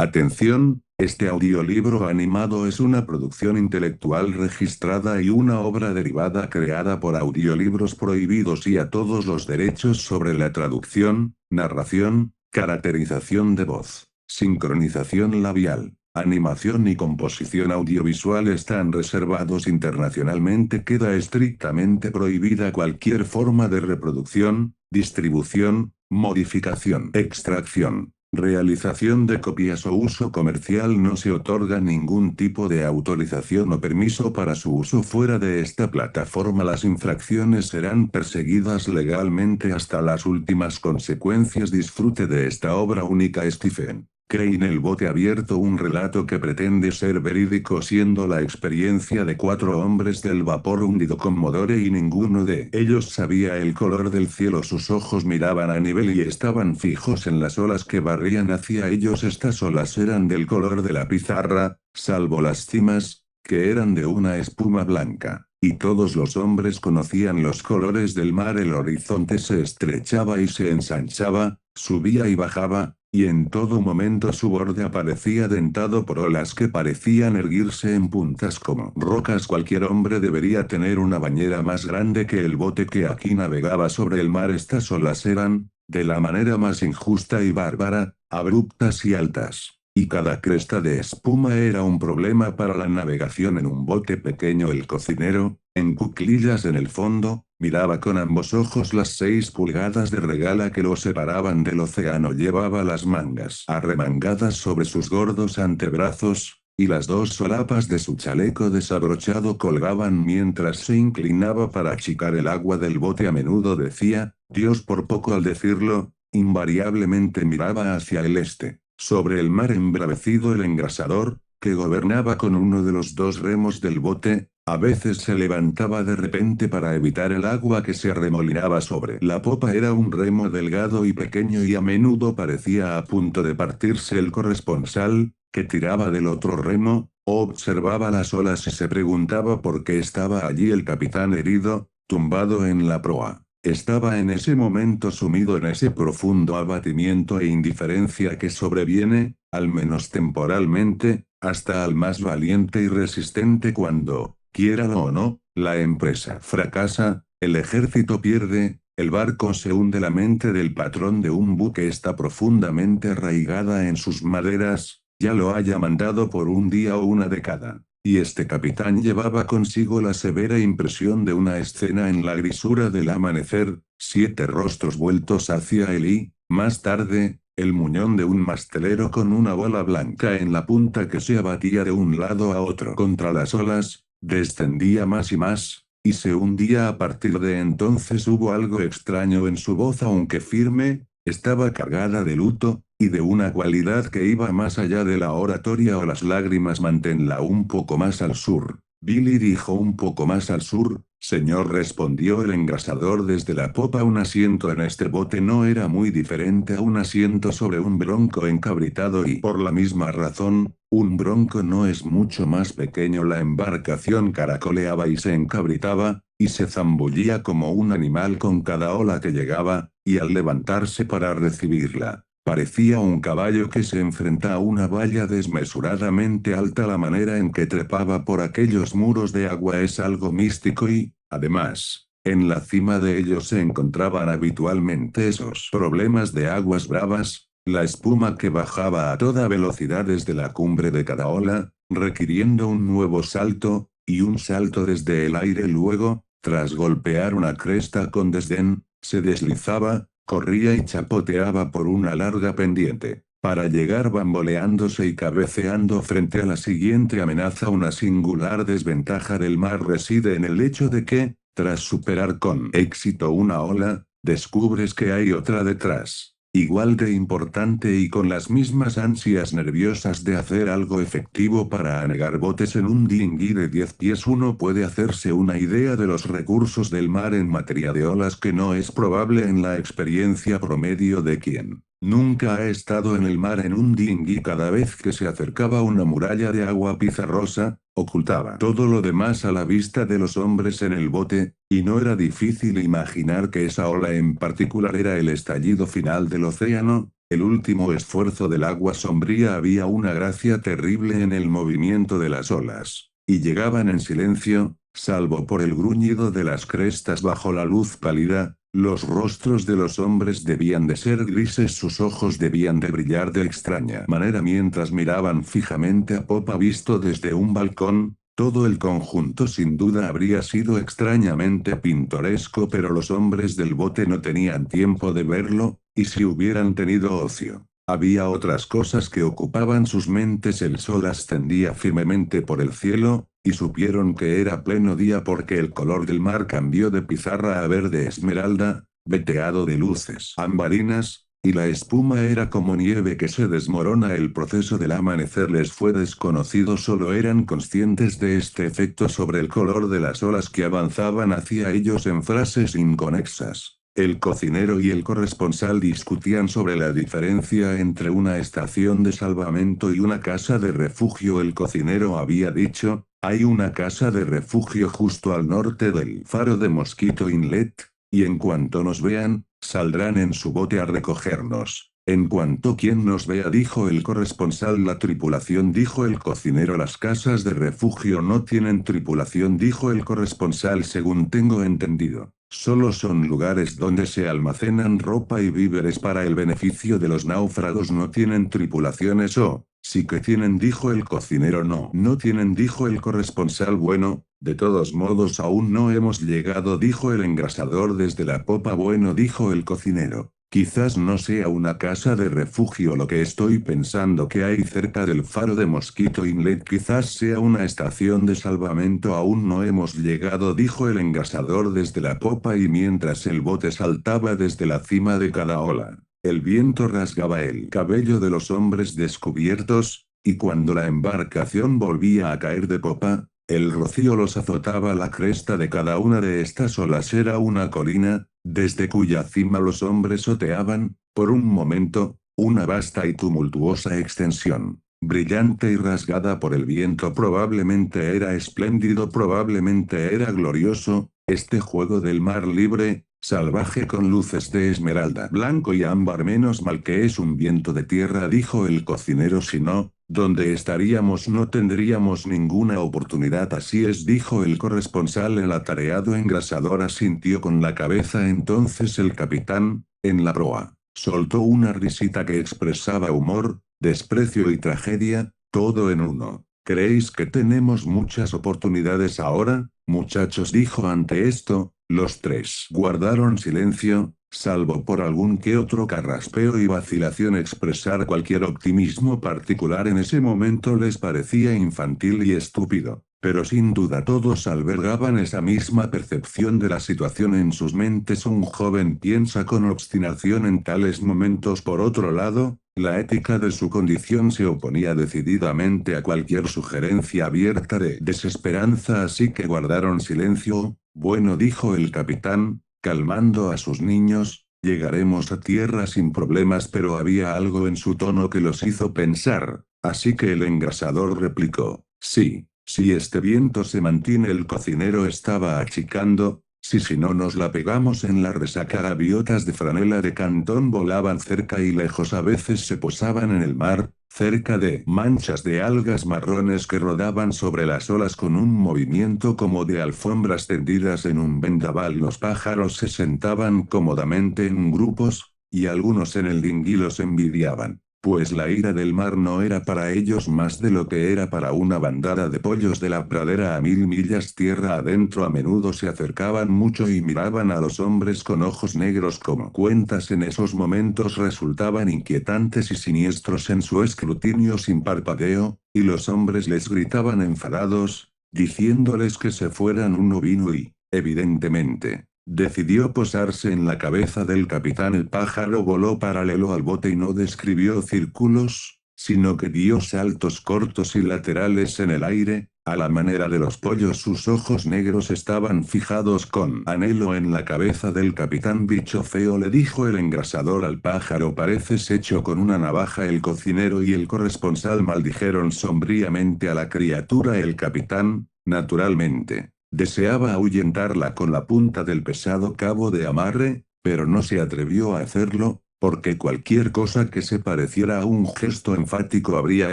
Atención, este audiolibro animado es una producción intelectual registrada y una obra derivada creada por Audiolibros Prohibidos y a todos los derechos sobre la traducción, narración, caracterización de voz, sincronización labial, animación y composición audiovisual están reservados internacionalmente. Queda estrictamente prohibida cualquier forma de reproducción, distribución, modificación, extracción, realización de copias o uso comercial. No se otorga ningún tipo de autorización o permiso para su uso fuera de esta plataforma. Las infracciones serán perseguidas legalmente hasta las últimas consecuencias. Disfrute de esta obra única. Stephen Crane. El bote abierto, un relato que pretende ser verídico, siendo la experiencia de 4 hombres del vapor hundido Commodore y ninguno de ellos sabía el color del cielo. Sus ojos miraban a nivel y estaban fijos en las olas que barrían hacia ellos. Estas olas eran del color de la pizarra, salvo las cimas, que eran de una espuma blanca. Y todos los hombres conocían los colores del mar. El horizonte se estrechaba y se ensanchaba, subía y bajaba, y en todo momento su borde aparecía dentado por olas que parecían erguirse en puntas como rocas. Cualquier hombre debería tener una bañera más grande que el bote que aquí navegaba sobre el mar. Estas olas eran, de la manera más injusta y bárbara, abruptas y altas. Y cada cresta de espuma era un problema para la navegación en un bote pequeño. El cocinero, en cuclillas en el fondo, miraba con ambos ojos las 6 pulgadas de regala que lo separaban del océano. Llevaba las mangas arremangadas sobre sus gordos antebrazos, y las 2 solapas de su chaleco desabrochado colgaban mientras se inclinaba para achicar el agua del bote. A menudo decía, Dios, por poco al decirlo. Invariablemente miraba hacia el este. Sobre el mar embravecido, el engrasador, que gobernaba con uno de los 2 remos del bote, a veces se levantaba de repente para evitar el agua que se arremolinaba sobre la popa. Era un remo delgado y pequeño y a menudo parecía a punto de partirse. El corresponsal, que tiraba del otro remo, observaba las olas y se preguntaba por qué estaba allí el capitán herido, tumbado en la proa. Estaba en ese momento sumido en ese profundo abatimiento e indiferencia que sobreviene, al menos temporalmente, hasta al más valiente y resistente cuando, quiéralo o no, la empresa fracasa, el ejército pierde, el barco se hunde. La mente del patrón de un buque está profundamente arraigada en sus maderas, ya lo haya mandado por un día o una década. Y este capitán llevaba consigo la severa impresión de una escena en la grisura del amanecer, 7 rostros vueltos hacia él y, más tarde, el muñón de un mastelero con una bola blanca en la punta que se abatía de un lado a otro contra las olas, descendía más y más, y se hundía. A partir de entonces hubo algo extraño en su voz, aunque firme, estaba cargada de luto, y de una cualidad que iba más allá de la oratoria o las lágrimas. Manténla un poco más al sur, Billy dijo. Un poco más al sur, señor, respondió el engrasador desde la popa. Un asiento en este bote no era muy diferente a un asiento sobre un bronco encabritado y, por la misma razón, un bronco no es mucho más pequeño. La embarcación caracoleaba y se encabritaba, y se zambullía como un animal con cada ola que llegaba, y al levantarse para recibirla, parecía un caballo que se enfrenta a una valla desmesuradamente alta. La manera en que trepaba por aquellos muros de agua es algo místico y, además, en la cima de ellos se encontraban habitualmente esos problemas de aguas bravas, la espuma que bajaba a toda velocidad desde la cumbre de cada ola, requiriendo un nuevo salto, y un salto desde el aire. Luego, tras golpear una cresta con desdén, se deslizaba, corría y chapoteaba por una larga pendiente, para llegar bamboleándose y cabeceando frente a la siguiente amenaza. Una singular desventaja del mar reside en el hecho de que, tras superar con éxito una ola, descubres que hay otra detrás, igual de importante y con las mismas ansias nerviosas de hacer algo efectivo para anegar botes en un dinghy de 10 pies. Uno puede hacerse una idea de los recursos del mar en materia de olas que no es probable en la experiencia promedio de quien nunca ha estado en el mar en un dinghy. Cada vez que se acercaba una muralla de agua pizarrosa, ocultaba todo lo demás a la vista de los hombres en el bote, y no era difícil imaginar que esa ola en particular era el estallido final del océano, El último esfuerzo del agua sombría había una gracia terrible en el movimiento de las olas, y llegaban en silencio, salvo por el gruñido de las crestas bajo la luz pálida. Los rostros de los hombres debían de ser grises, sus ojos debían de brillar de extraña manera mientras miraban fijamente a popa visto desde un balcón. Todo el conjunto sin duda habría sido extrañamente pintoresco, pero los hombres del bote no tenían tiempo de verlo, y si hubieran tenido ocio, había otras cosas que ocupaban sus mentes. El sol ascendía firmemente por el cielo, y supieron que era pleno día porque el color del mar cambió de pizarra a verde esmeralda, veteado de luces ambarinas, y la espuma era como nieve que se desmorona. El proceso del amanecer les fue desconocido, solo eran conscientes de este efecto sobre el color de las olas que avanzaban hacia ellos en frases inconexas. El cocinero y el corresponsal discutían sobre la diferencia entre una estación de salvamento y una casa de refugio. El cocinero había dicho: hay una casa de refugio justo al norte del faro de Mosquito Inlet, y en cuanto nos vean, saldrán en su bote a recogernos. En cuanto quien nos vea, dijo el corresponsal. La tripulación, dijo el cocinero. Las casas de refugio no tienen tripulación, dijo el corresponsal. Según tengo entendido, solo son lugares donde se almacenan ropa y víveres para el beneficio de los náufragos. No tienen tripulaciones. Oh, sí que tienen, dijo el cocinero. No, no tienen, dijo el corresponsal. Bueno, de todos modos aún no hemos llegado, dijo el engrasador desde la popa. Bueno, dijo el cocinero, quizás no sea una casa de refugio lo que estoy pensando que hay cerca del faro de Mosquito Inlet, quizás sea una estación de salvamento. Aún no hemos llegado, dijo el engrasador desde la popa, y mientras el bote saltaba desde la cima de cada ola, el viento rasgaba el cabello de los hombres descubiertos, y cuando la embarcación volvía a caer de popa, el rocío los azotaba. La cresta de cada una de estas olas era una colina, desde cuya cima los hombres oteaban, por un momento, una vasta y tumultuosa extensión, brillante y rasgada por el viento. Probablemente era espléndido, probablemente era glorioso, este juego del mar libre, salvaje con luces de esmeralda, blanco y ámbar. Menos mal que es un viento de tierra, dijo el cocinero, si no, ¿dónde estaríamos? No tendríamos ninguna oportunidad. Así es, dijo el corresponsal. El atareado engrasador asintió con la cabeza. Entonces el capitán, en la proa, soltó una risita que expresaba humor, desprecio y tragedia, todo en uno. ¿Creéis que tenemos muchas oportunidades ahora, muchachos? Dijo. Ante esto, los tres guardaron silencio, salvo por algún que otro carraspeo y vacilación. Expresar cualquier optimismo particular en ese momento les parecía infantil y estúpido, pero sin duda todos albergaban esa misma percepción de la situación en sus mentes. Un joven piensa con obstinación en tales momentos. Por otro lado, la ética de su condición se oponía decididamente a cualquier sugerencia abierta de desesperanza, así que guardaron silencio. Bueno, dijo el capitán, calmando a sus niños, llegaremos a tierra sin problemas. Pero había algo en su tono que los hizo pensar, así que el engrasador replicó: sí, si este viento se mantiene. El cocinero estaba achicando: si no nos la pegamos en la resaca. Gaviotas de franela de Cantón volaban cerca y lejos, a veces se posaban en el mar, cerca de manchas de algas marrones que rodaban sobre las olas con un movimiento como de alfombras tendidas en un vendaval. Los pájaros se sentaban cómodamente en grupos, y algunos en el dinghy los envidiaban, pues la ira del mar no era para ellos más de lo que era para una bandada de pollos de la pradera a 1000 millas tierra adentro. A menudo se acercaban mucho y miraban a los hombres con ojos negros como cuentas. En esos momentos resultaban inquietantes y siniestros en su escrutinio sin parpadeo, y los hombres les gritaban enfadados, diciéndoles que se fueran. Uno vino y, evidentemente, decidió posarse en la cabeza del capitán. El pájaro voló paralelo al bote y no describió círculos, sino que dio saltos cortos y laterales en el aire, a la manera de los pollos. Sus ojos negros estaban fijados con anhelo en la cabeza del capitán. Bicho feo, le dijo el engrasador al pájaro, pareces hecho con una navaja. El cocinero y el corresponsal maldijeron sombríamente a la criatura. El capitán, naturalmente, deseaba ahuyentarla con la punta del pesado cabo de amarre, pero no se atrevió a hacerlo, porque cualquier cosa que se pareciera a un gesto enfático habría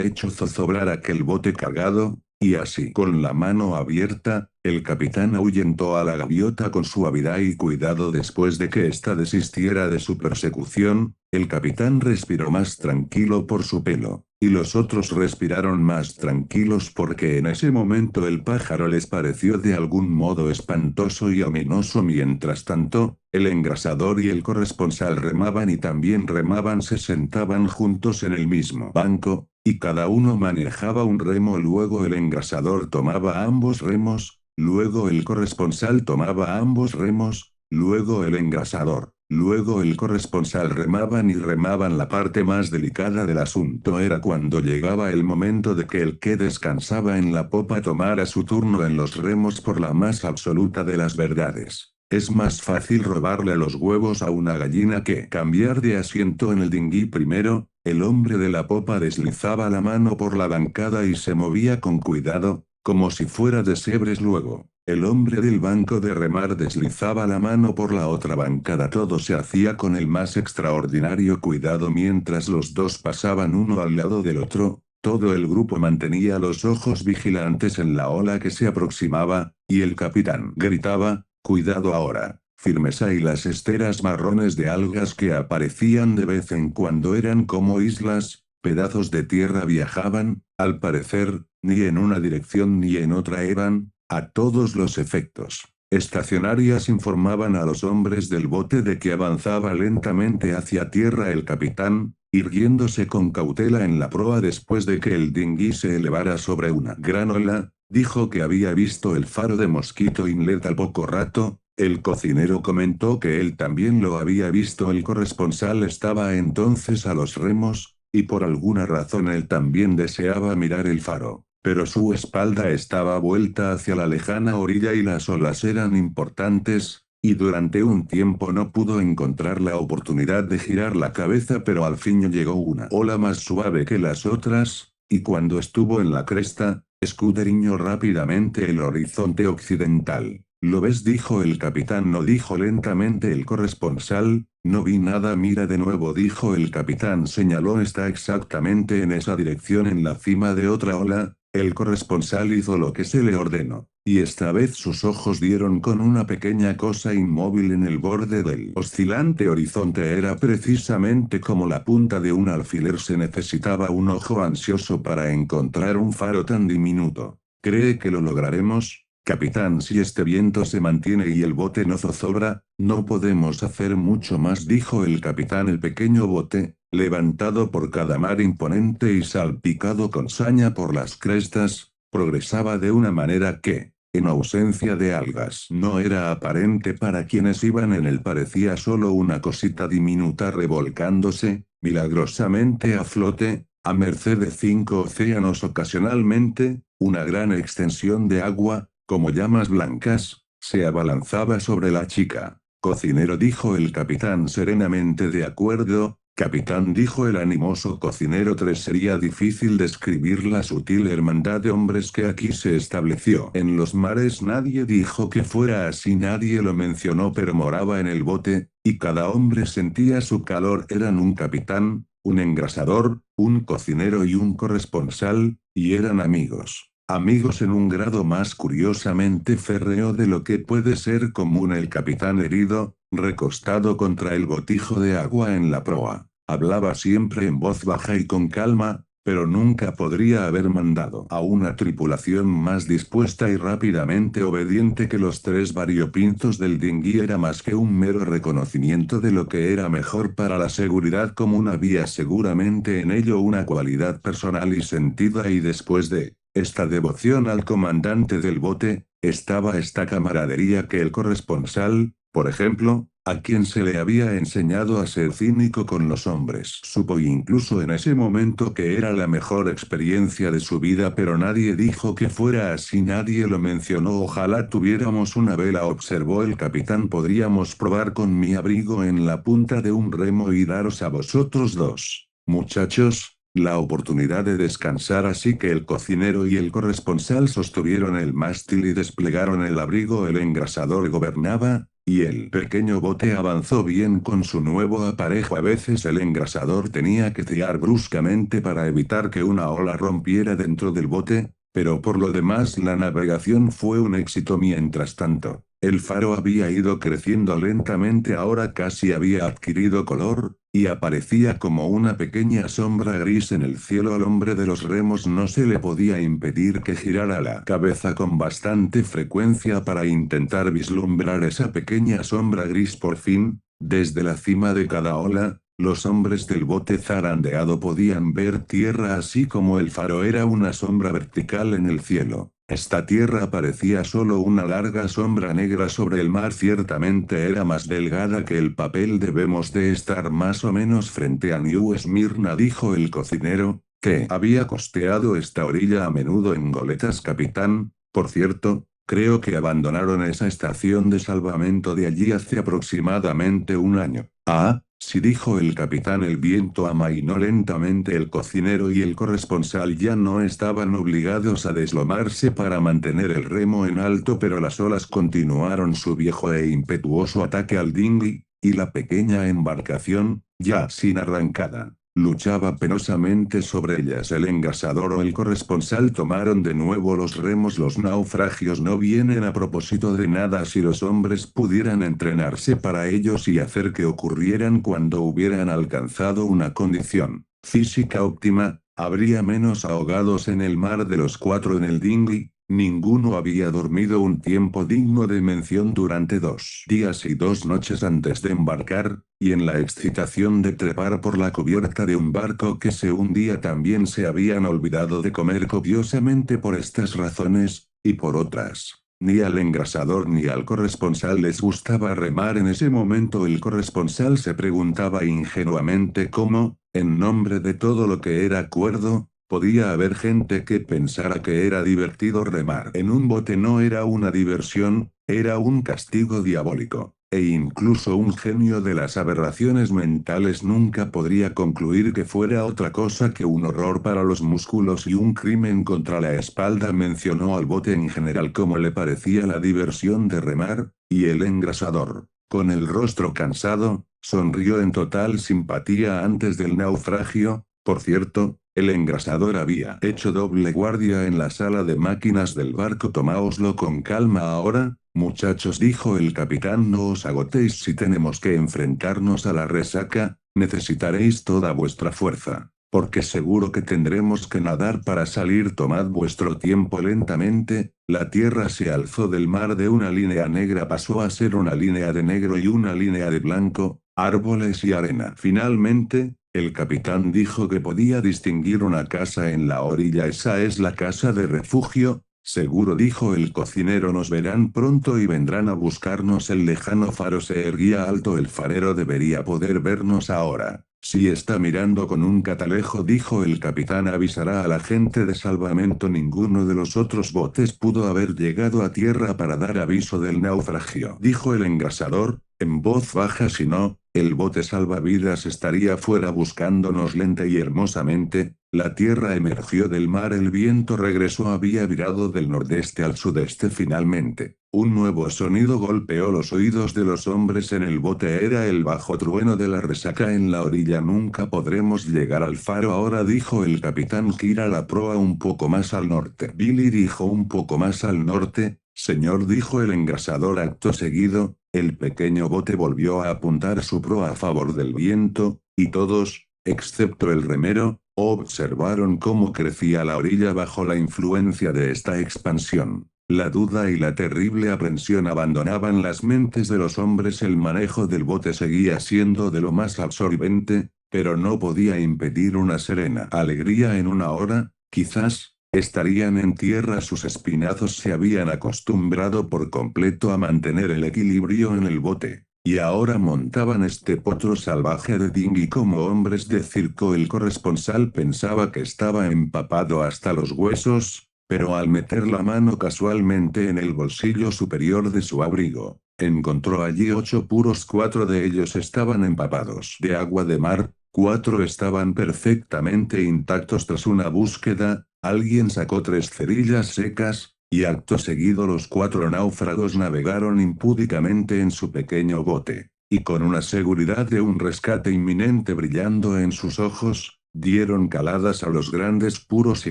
hecho zozobrar aquel bote cargado, y así con la mano abierta, el capitán ahuyentó a la gaviota con suavidad y cuidado después de que ésta desistiera de su persecución. El capitán respiró más tranquilo por su pelo, y los otros respiraron más tranquilos porque en ese momento el pájaro les pareció de algún modo espantoso y ominoso. Mientras tanto, el engrasador y el corresponsal remaban y también remaban, se sentaban juntos en el mismo banco, y cada uno manejaba un remo. Luego el engrasador tomaba ambos remos, luego el corresponsal tomaba ambos remos, luego el engrasador, luego el corresponsal remaban y remaban. La parte más delicada del asunto era cuando llegaba el momento de que el que descansaba en la popa tomara su turno en los remos. Por la más absoluta de las verdades, es más fácil robarle los huevos a una gallina que cambiar de asiento en el dinghy. Primero, el hombre de la popa deslizaba la mano por la bancada y se movía con cuidado, como si fuera de Sebres. Luego, el hombre del banco de remar deslizaba la mano por la otra bancada. Todo se hacía con el más extraordinario cuidado mientras los dos pasaban uno al lado del otro. Todo el grupo mantenía los ojos vigilantes en la ola que se aproximaba, y el capitán gritaba: «Cuidado ahora». Firmeza, y las esteras marrones de algas que aparecían de vez en cuando eran como islas, pedazos de tierra. Viajaban, al parecer, ni en una dirección ni en otra. Eran, a todos los efectos, estacionarias. Informaban a los hombres del bote de que avanzaba lentamente hacia tierra. El capitán, irguiéndose con cautela en la proa después de que el dinghy se elevara sobre una gran ola, dijo que había visto el faro de Mosquito Inlet al poco rato. El cocinero comentó que él también lo había visto. El corresponsal estaba entonces a los remos, y por alguna razón él también deseaba mirar el faro, pero su espalda estaba vuelta hacia la lejana orilla y las olas eran importantes, y durante un tiempo no pudo encontrar la oportunidad de girar la cabeza. Pero al fin llegó una ola más suave que las otras, y cuando estuvo en la cresta, escudriñó rápidamente el horizonte occidental. «¿Lo ves?», dijo el capitán. «No», dijo lentamente el corresponsal. «No vi nada». «Mira de nuevo», dijo el capitán. Señaló: «Está exactamente en esa dirección, en la cima de otra ola». El corresponsal hizo lo que se le ordenó, y esta vez sus ojos dieron con una pequeña cosa inmóvil en el borde del oscilante horizonte. Era precisamente como la punta de un alfiler. Se necesitaba un ojo ansioso para encontrar un faro tan diminuto. «¿Cree que lo lograremos, capitán? Si este viento se mantiene y el bote no zozobra, no podemos hacer mucho más», dijo el capitán. El pequeño bote, levantado por cada mar imponente y salpicado con saña por las crestas, progresaba de una manera que, en ausencia de algas, no era aparente para quienes iban en él. Parecía solo una cosita diminuta revolcándose, milagrosamente a flote, a merced de 5 océanos. Ocasionalmente, una gran extensión de agua, como llamas blancas, se abalanzaba sobre la chica. «Cocinero», dijo el capitán serenamente. «De acuerdo, capitán», dijo el animoso cocinero. 3. Sería difícil describir la sutil hermandad de hombres que aquí se estableció en los mares. Nadie dijo que fuera así, nadie lo mencionó, pero moraba en el bote, y cada hombre sentía su calor. Eran un capitán, un engrasador, un cocinero y un corresponsal, y eran amigos. Amigos en un grado más curiosamente férreo de lo que puede ser común. El capitán, herido, recostado contra el botijo de agua en la proa, hablaba siempre en voz baja y con calma, pero nunca podría haber mandado a una tripulación más dispuesta y rápidamente obediente que los 3 variopintos del dinghy. Era más que un mero reconocimiento de lo que era mejor para la seguridad común. Había seguramente en ello una cualidad personal y sentida, y después de esta devoción al comandante del bote, estaba esta camaradería que el corresponsal, por ejemplo, a quien se le había enseñado a ser cínico con los hombres, supo incluso en ese momento que era la mejor experiencia de su vida. Pero nadie dijo que fuera así, nadie lo mencionó. «Ojalá tuviéramos una vela», observó el capitán. «Podríamos probar con mi abrigo en la punta de un remo y daros a vosotros dos, muchachos, la oportunidad de descansar». Así que el cocinero y el corresponsal sostuvieron el mástil y desplegaron el abrigo. El engrasador gobernaba, y el pequeño bote avanzó bien con su nuevo aparejo. A veces el engrasador tenía que girar bruscamente para evitar que una ola rompiera dentro del bote, pero por lo demás la navegación fue un éxito. Mientras tanto, el faro había ido creciendo lentamente, ahora casi había adquirido color, y aparecía como una pequeña sombra gris en el cielo. Al hombre de los remos no se le podía impedir que girara la cabeza con bastante frecuencia para intentar vislumbrar esa pequeña sombra gris. Por fin, desde la cima de cada ola, los hombres del bote zarandeado podían ver tierra, así como el faro era una sombra vertical en el cielo. Esta tierra parecía solo una larga sombra negra sobre el mar. Ciertamente era más delgada que el papel. Debemos de estar más o menos frente a New Smyrna, dijo el cocinero, que había costeado esta orilla a menudo en goletas. Capitán, por cierto, creo que abandonaron esa estación de salvamento de allí hace aproximadamente un año. Ah, sí, dijo el capitán. El viento amainó lentamente. El cocinero y el corresponsal ya no estaban obligados a deslomarse para mantener el remo en alto, pero las olas continuaron su viejo e impetuoso ataque al dinghy, y la pequeña embarcación, ya sin arrancada, luchaba penosamente sobre ellas. El engrasador o el corresponsal tomaron de nuevo los remos. Los naufragios no vienen a propósito de nada. Si los hombres pudieran entrenarse para ellos y hacer que ocurrieran cuando hubieran alcanzado una condición física óptima, habría menos ahogados en el mar. De los 4 en el dinghy, ninguno había dormido un tiempo digno de mención durante 2 días y 2 noches antes de embarcar, y en la excitación de trepar por la cubierta de un barco que se hundía también se habían olvidado de comer copiosamente. Por estas razones, y por otras, ni al engrasador ni al corresponsal les gustaba remar. En ese momento el corresponsal se preguntaba ingenuamente cómo, en nombre de todo lo que era cuerdo, podía haber gente que pensara que era divertido remar en un bote. No era una diversión, era un castigo diabólico, e incluso un genio de las aberraciones mentales nunca podría concluir que fuera otra cosa que un horror para los músculos y un crimen contra la espalda. Mencionó al bote en general como le parecía la diversión de remar, y el engrasador, con el rostro cansado, sonrió en total simpatía. Antes del naufragio, por cierto, el engrasador había hecho doble guardia en la sala de máquinas del barco. Tomáoslo con calma ahora, muchachos, dijo el capitán. No os agotéis. Si tenemos que enfrentarnos a la resaca, necesitaréis toda vuestra fuerza, porque seguro que tendremos que nadar para salir. Tomad vuestro tiempo. Lentamente, la tierra se alzó del mar. De una línea negra pasó a ser una línea de negro y una línea de blanco, árboles y arena. Finalmente, el capitán dijo que podía distinguir una casa en la orilla. Esa es la casa de refugio, seguro, dijo el cocinero. Nos verán pronto y vendrán a buscarnos. El lejano faro se erguía alto. El farero debería poder vernos ahora. Si está mirando con un catalejo, dijo el capitán, avisará a la gente de salvamento. Ninguno de los otros botes pudo haber llegado a tierra para dar aviso del naufragio, dijo el engrasador, en voz baja. Si no, el bote salvavidas estaría fuera buscándonos. Lenta y hermosamente, la tierra emergió del mar. El viento regresó. Había virado del nordeste al sudeste. Finalmente, un nuevo sonido golpeó los oídos de los hombres en el bote. Era el bajo trueno de la resaca en la orilla. Nunca podremos llegar al faro ahora, dijo el capitán. Gira la proa un poco más al norte. Billy dijo. Un poco más al norte, señor, dijo el engrasador. Acto seguido, el pequeño bote volvió a apuntar su proa a favor del viento, y todos, excepto el remero, observaron cómo crecía la orilla bajo la influencia de esta expansión. La duda y la terrible aprensión abandonaban las mentes de los hombres. El manejo del bote seguía siendo de lo más absorbente, pero no podía impedir una serena alegría. En una hora, quizás, estarían en tierra. Sus espinazos se habían acostumbrado por completo a mantener el equilibrio en el bote, y ahora montaban este potro salvaje de dinghy como hombres de circo. El corresponsal pensaba que estaba empapado hasta los huesos, pero al meter la mano casualmente en el bolsillo superior de su abrigo, encontró allí 8 puros. 4 de ellos estaban empapados de agua de mar, 4 estaban perfectamente intactos. Tras una búsqueda, alguien sacó 3 cerillas secas, Y acto seguido los 4 náufragos navegaron impúdicamente en su pequeño bote, y con una seguridad de un rescate inminente brillando en sus ojos, dieron caladas a los grandes puros y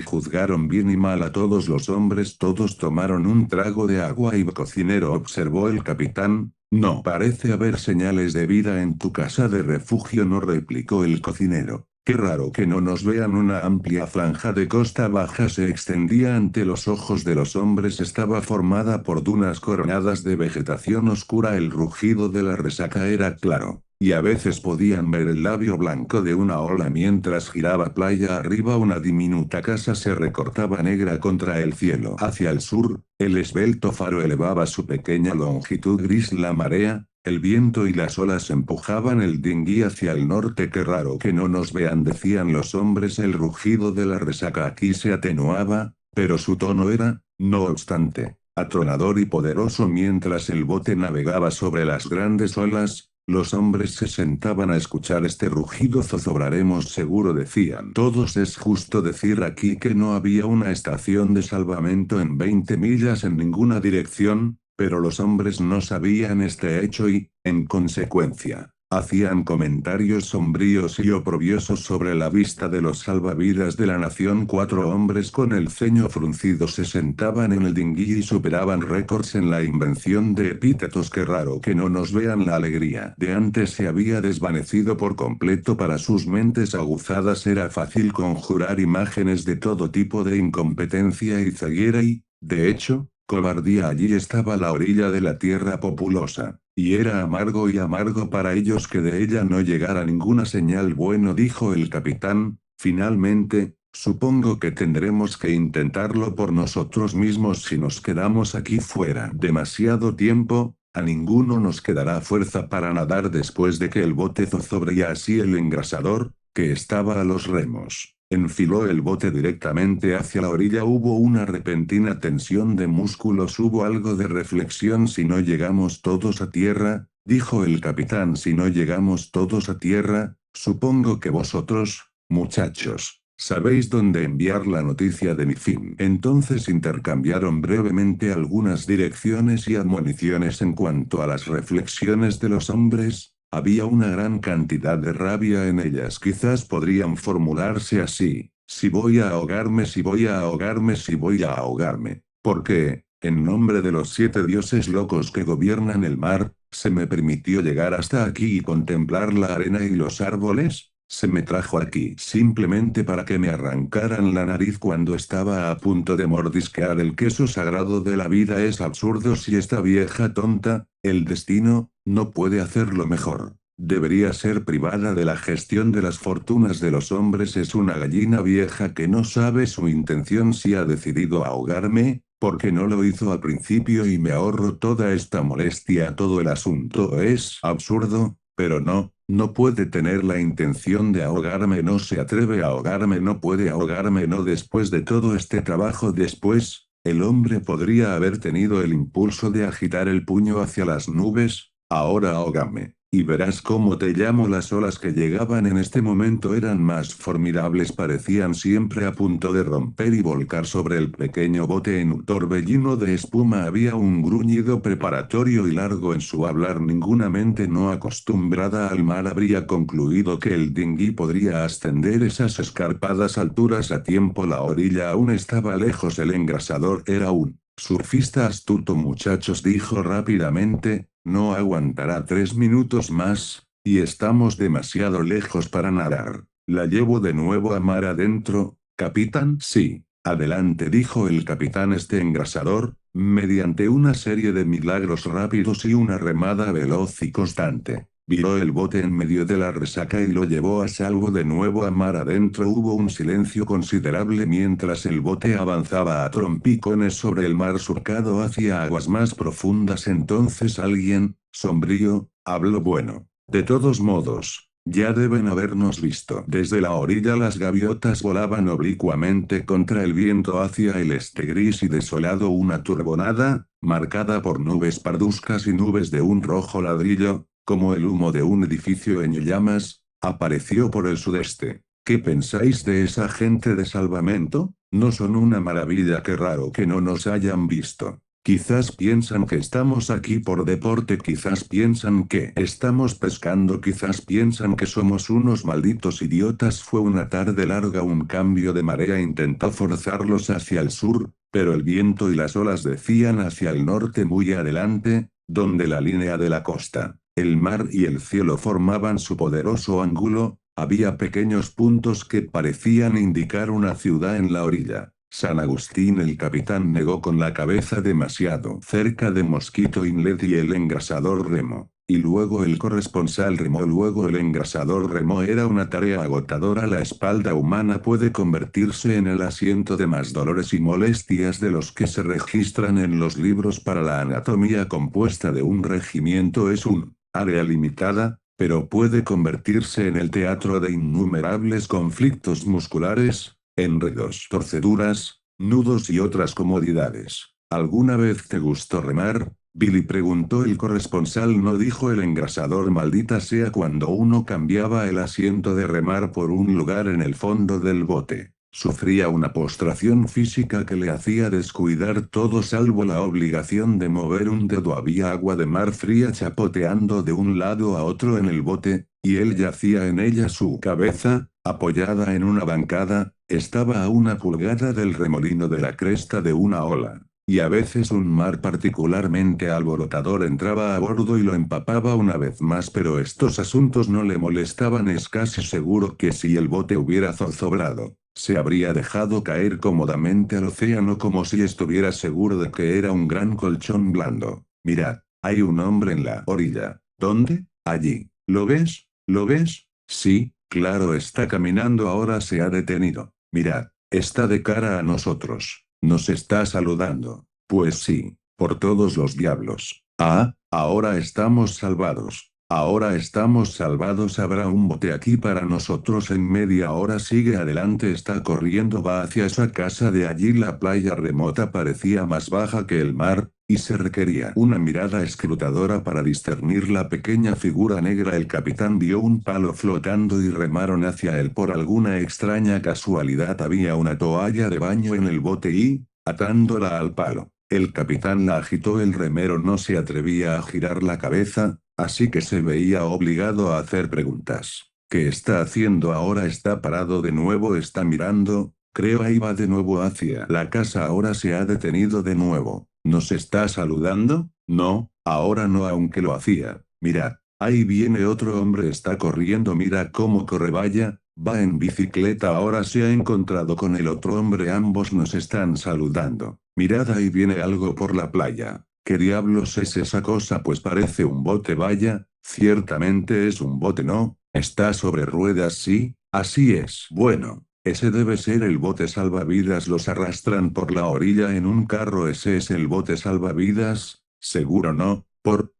juzgaron bien y mal a todos los hombres. Todos tomaron un trago de agua y cocinero, observó el capitán. No parece haber señales de vida en tu casa de refugio, no, replicó el cocinero. Qué raro que no nos vean. Una amplia franja de costa baja se extendía ante los ojos de los hombres. Estaba formada por dunas coronadas de vegetación oscura. El rugido de la resaca era claro, y a veces podían ver el labio blanco de una ola mientras giraba playa arriba. Una diminuta casa se recortaba negra contra el cielo. Hacia el sur, el esbelto faro elevaba su pequeña longitud gris. La marea, el viento y las olas empujaban el dinghy hacia el norte. Qué raro que no nos vean, decían los hombres. El rugido de la resaca aquí se atenuaba, pero su tono era, no obstante, atronador y poderoso. Mientras el bote navegaba sobre las grandes olas, los hombres se sentaban a escuchar este rugido. Zozobraremos seguro, decían todos. Es justo decir aquí que no había una estación de salvamento en 20 millas en ninguna dirección, pero los hombres no sabían este hecho y, en consecuencia, hacían comentarios sombríos y oprobiosos sobre la vista de los salvavidas de la nación. 4 hombres con el ceño fruncido se sentaban en el dinghy y superaban récords en la invención de epítetos. Qué raro que no nos vean. La alegría de antes se había desvanecido por completo. Para sus mentes aguzadas era fácil conjurar imágenes de todo tipo de incompetencia y ceguera y, de hecho, cobardía. Allí estaba la orilla de la tierra populosa, y era amargo y amargo para ellos que de ella no llegara ninguna señal. Bueno, dijo el capitán, finalmente, supongo que tendremos que intentarlo por nosotros mismos si nos quedamos aquí fuera demasiado tiempo. A ninguno nos quedará fuerza para nadar después de que el bote zozobre. Y así el engrasador, que estaba a los remos, enfiló el bote directamente hacia la orilla. Hubo una repentina tensión de músculos. Hubo algo de reflexión. Si no llegamos todos a tierra, dijo el capitán, si no llegamos todos a tierra, supongo que vosotros, muchachos, sabéis dónde enviar la noticia de mi fin. Entonces intercambiaron brevemente algunas direcciones y admoniciones. En cuanto a las reflexiones de los hombres, había una gran cantidad de rabia en ellas. Quizás podrían formularse así: si voy a ahogarme, si voy a ahogarme, si voy a ahogarme. Porque, en nombre de los 7 dioses locos que gobiernan el mar, se me permitió llegar hasta aquí y contemplar la arena y los árboles. Se me trajo aquí simplemente para que me arrancaran la nariz cuando estaba a punto de mordisquear el queso sagrado de la vida. Es absurdo. Si esta vieja tonta, el destino, no puede hacerlo mejor, debería ser privada de la gestión de las fortunas de los hombres. Es una gallina vieja que no sabe su intención. Si ha decidido ahogarme, ¿por qué no lo hizo al principio y me ahorro toda esta molestia? Todo el asunto es absurdo, pero no puede tener la intención de ahogarme. No se atreve a ahogarme. No puede ahogarme. No después de todo este trabajo. Después, el hombre podría haber tenido el impulso de agitar el puño hacia las nubes. Ahora ahógame, y verás cómo te llamo. Las olas que llegaban en este momento eran más formidables. Parecían siempre a punto de romper y volcar sobre el pequeño bote en un torbellino de espuma. Había un gruñido preparatorio y largo en su hablar. Ninguna mente no acostumbrada al mar habría concluido que el dinghy podría ascender esas escarpadas alturas a tiempo. La orilla aún estaba lejos. El engrasador era un surfista astuto. Muchachos, dijo rápidamente, no aguantará 3 minutos más, y estamos demasiado lejos para nadar. ¿La llevo de nuevo a mar adentro, capitán? Sí. Adelante, dijo el capitán. Este engrasador, mediante una serie de milagros rápidos y una remada veloz y constante, viró el bote en medio de la resaca y lo llevó a salvo de nuevo a mar adentro. Hubo un silencio considerable mientras el bote avanzaba a trompicones sobre el mar surcado hacia aguas más profundas. Entonces alguien, sombrío, habló. Bueno, de todos modos, ya deben habernos visto. Desde la orilla las gaviotas volaban oblicuamente contra el viento hacia el este gris y desolado. Una turbonada, marcada por nubes parduzcas y nubes de un rojo ladrillo, como el humo de un edificio en llamas, apareció por el sudeste. ¿Qué pensáis de esa gente de salvamento? ¿No son una maravilla? Qué raro que no nos hayan visto. Quizás piensan que estamos aquí por deporte, quizás piensan que estamos pescando, quizás piensan que somos unos malditos idiotas. Fue una tarde larga, un cambio de marea intentó forzarlos hacia el sur, pero el viento y las olas decían hacia el norte muy adelante, donde la línea de la costa, el mar y el cielo formaban su poderoso ángulo. Había pequeños puntos que parecían indicar una ciudad en la orilla. San Agustín. El capitán negó con la cabeza. Demasiado cerca de Mosquito Inlet y el engrasador remó. Y luego el corresponsal remó, luego el engrasador remó. Era una tarea agotadora. La espalda humana puede convertirse en el asiento de más dolores y molestias de los que se registran en los libros para la anatomía compuesta de un regimiento. Es un área limitada, pero puede convertirse en el teatro de innumerables conflictos musculares, enredos, torceduras, nudos y otras comodidades. ¿Alguna vez te gustó remar, Billy?, preguntó el corresponsal. No, dijo el engrasador. Maldita sea, cuando uno cambiaba el asiento de remar por un lugar en el fondo del bote, sufría una postración física que le hacía descuidar todo salvo la obligación de mover un dedo. Había agua de mar fría chapoteando de un lado a otro en el bote, y él yacía en ella. Su cabeza, apoyada en una bancada, estaba a una pulgada del remolino de la cresta de una ola. Y a veces un mar particularmente alborotador entraba a bordo y lo empapaba una vez más, pero estos asuntos no le molestaban. Es casi seguro que si el bote hubiera zozobrado, se habría dejado caer cómodamente al océano como si estuviera seguro de que era un gran colchón blando. Mirad, hay un hombre en la orilla. ¿Dónde? Allí. ¿Lo ves? ¿Lo ves? Sí, claro, está caminando ahora. Se ha detenido. Mirad, está de cara a nosotros. Nos está saludando. Pues sí, por todos los diablos. Ah, ahora estamos salvados. Ahora estamos salvados. Habrá un bote aquí para nosotros en media hora. Sigue adelante. Está corriendo. Va hacia esa casa de allí. La playa remota parecía más baja que el mar, y se requería una mirada escrutadora para discernir la pequeña figura negra. El capitán vio un palo flotando y remaron hacia él. Por alguna extraña casualidad había una toalla de baño en el bote y, atándola al palo, el capitán la agitó. El remero no se atrevía a girar la cabeza, así que se veía obligado a hacer preguntas. ¿Qué está haciendo ahora? Está parado de nuevo. Está mirando. Creo ahí va de nuevo hacia la casa. Ahora se ha detenido de nuevo. ¿Nos está saludando? No, ahora no, aunque lo hacía. Mirad, ahí viene otro hombre. Está corriendo. Mira cómo corre. Vaya, va en bicicleta. Ahora se ha encontrado con el otro hombre. Ambos nos están saludando. Mirad, ahí viene algo por la playa. ¿Qué diablos es esa cosa? Pues parece un bote. Vaya, ciertamente es un bote. ¿No? Está sobre ruedas. Sí, así es. Bueno. Ese debe ser el bote salvavidas. Los arrastran por la orilla en un carro. Ese es el bote salvavidas. Seguro no,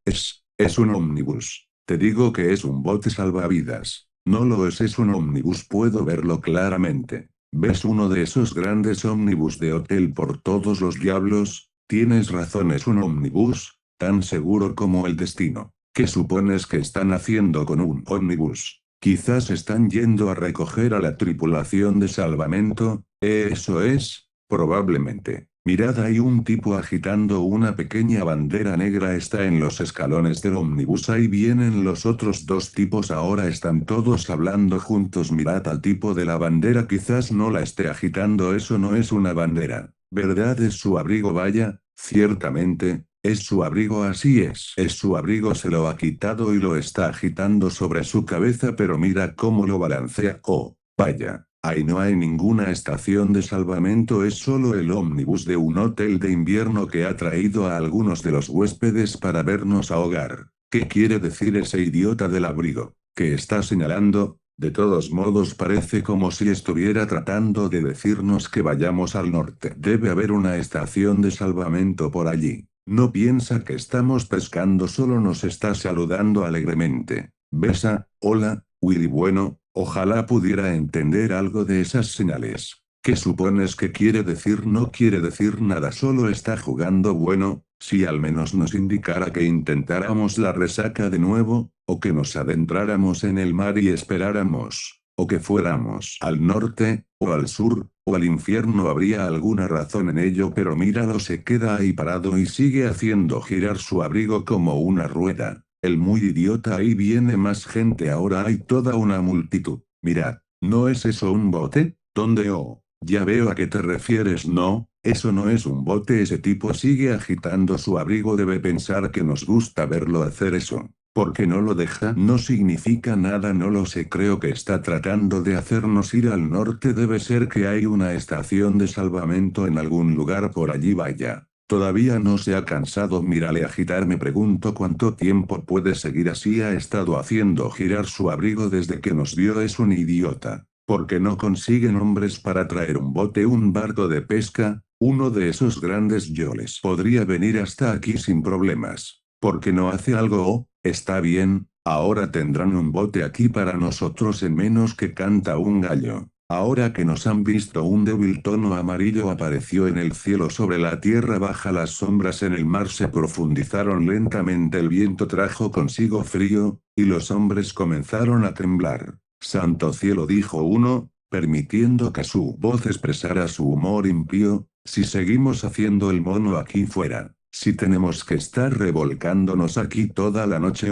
es un ómnibus. Te digo que es un bote salvavidas. No lo es un ómnibus. Puedo verlo claramente. ¿Ves uno de esos grandes ómnibus de hotel? Por todos los diablos, tienes razón, es un ómnibus, tan seguro como el destino. ¿Qué supones que están haciendo con un ómnibus? Quizás están yendo a recoger a la tripulación de salvamento. Eso es, probablemente. Mirad, hay un tipo agitando una pequeña bandera negra. Está en los escalones del ómnibus. Ahí vienen los otros dos tipos. Ahora están todos hablando juntos. Mirad al tipo de la bandera. Quizás no la esté agitando. Eso no es una bandera, ¿verdad? Es su abrigo. Vaya, ciertamente. Es su abrigo. Así es su abrigo. Se lo ha quitado y lo está agitando sobre su cabeza, pero mira cómo lo balancea. Oh, vaya, ahí no hay ninguna estación de salvamento. Es solo el ómnibus de un hotel de invierno que ha traído a algunos de los huéspedes para vernos ahogar. ¿Qué quiere decir ese idiota del abrigo? ¿Qué está señalando? De todos modos, parece como si estuviera tratando de decirnos que vayamos al norte. Debe haber una estación de salvamento por allí. No piensa que estamos pescando, solo nos está saludando alegremente. Besa, hola, Willy. Bueno, ojalá pudiera entender algo de esas señales. ¿Qué supones que quiere decir? No quiere decir nada, solo está jugando. Bueno, si al menos nos indicara que intentáramos la resaca de nuevo, o que nos adentráramos en el mar y esperáramos. o que fuéramos al norte, o al sur, o al infierno. Habría alguna razón en ello, pero míralo, se queda ahí parado y sigue haciendo girar su abrigo como una rueda. El muy idiota, ahí viene más gente, ahora hay toda una multitud. Mirad, ¿no es eso un bote? ¿Dónde? Oh, ya veo a qué te refieres. No, eso no es un bote. Ese tipo sigue agitando su abrigo, debe pensar que nos gusta verlo hacer eso. ¿Por qué no lo deja? No significa nada, no lo sé, creo que está tratando de hacernos ir al norte. Debe ser que hay una estación de salvamento en algún lugar por allí. Vaya. Todavía no se ha cansado. Mírale agitar. Me pregunto cuánto tiempo puede seguir así. Ha estado haciendo girar su abrigo desde que nos vio. Es un idiota. ¿Por qué no consiguen hombres para traer un bote, un barco de pesca? Uno de esos grandes yoles podría venir hasta aquí sin problemas. ¿Por qué no hace algo? Oh, está bien, ahora tendrán un bote aquí para nosotros en menos que canta un gallo. Ahora que nos han visto, un débil tono amarillo apareció en el cielo sobre la tierra baja. Las sombras en el mar se profundizaron lentamente. El viento trajo consigo frío, y los hombres comenzaron a temblar. Santo cielo, dijo uno, permitiendo que su voz expresara su humor impío, si seguimos haciendo el mono aquí fuera, si tenemos que estar revolcándonos aquí toda la noche,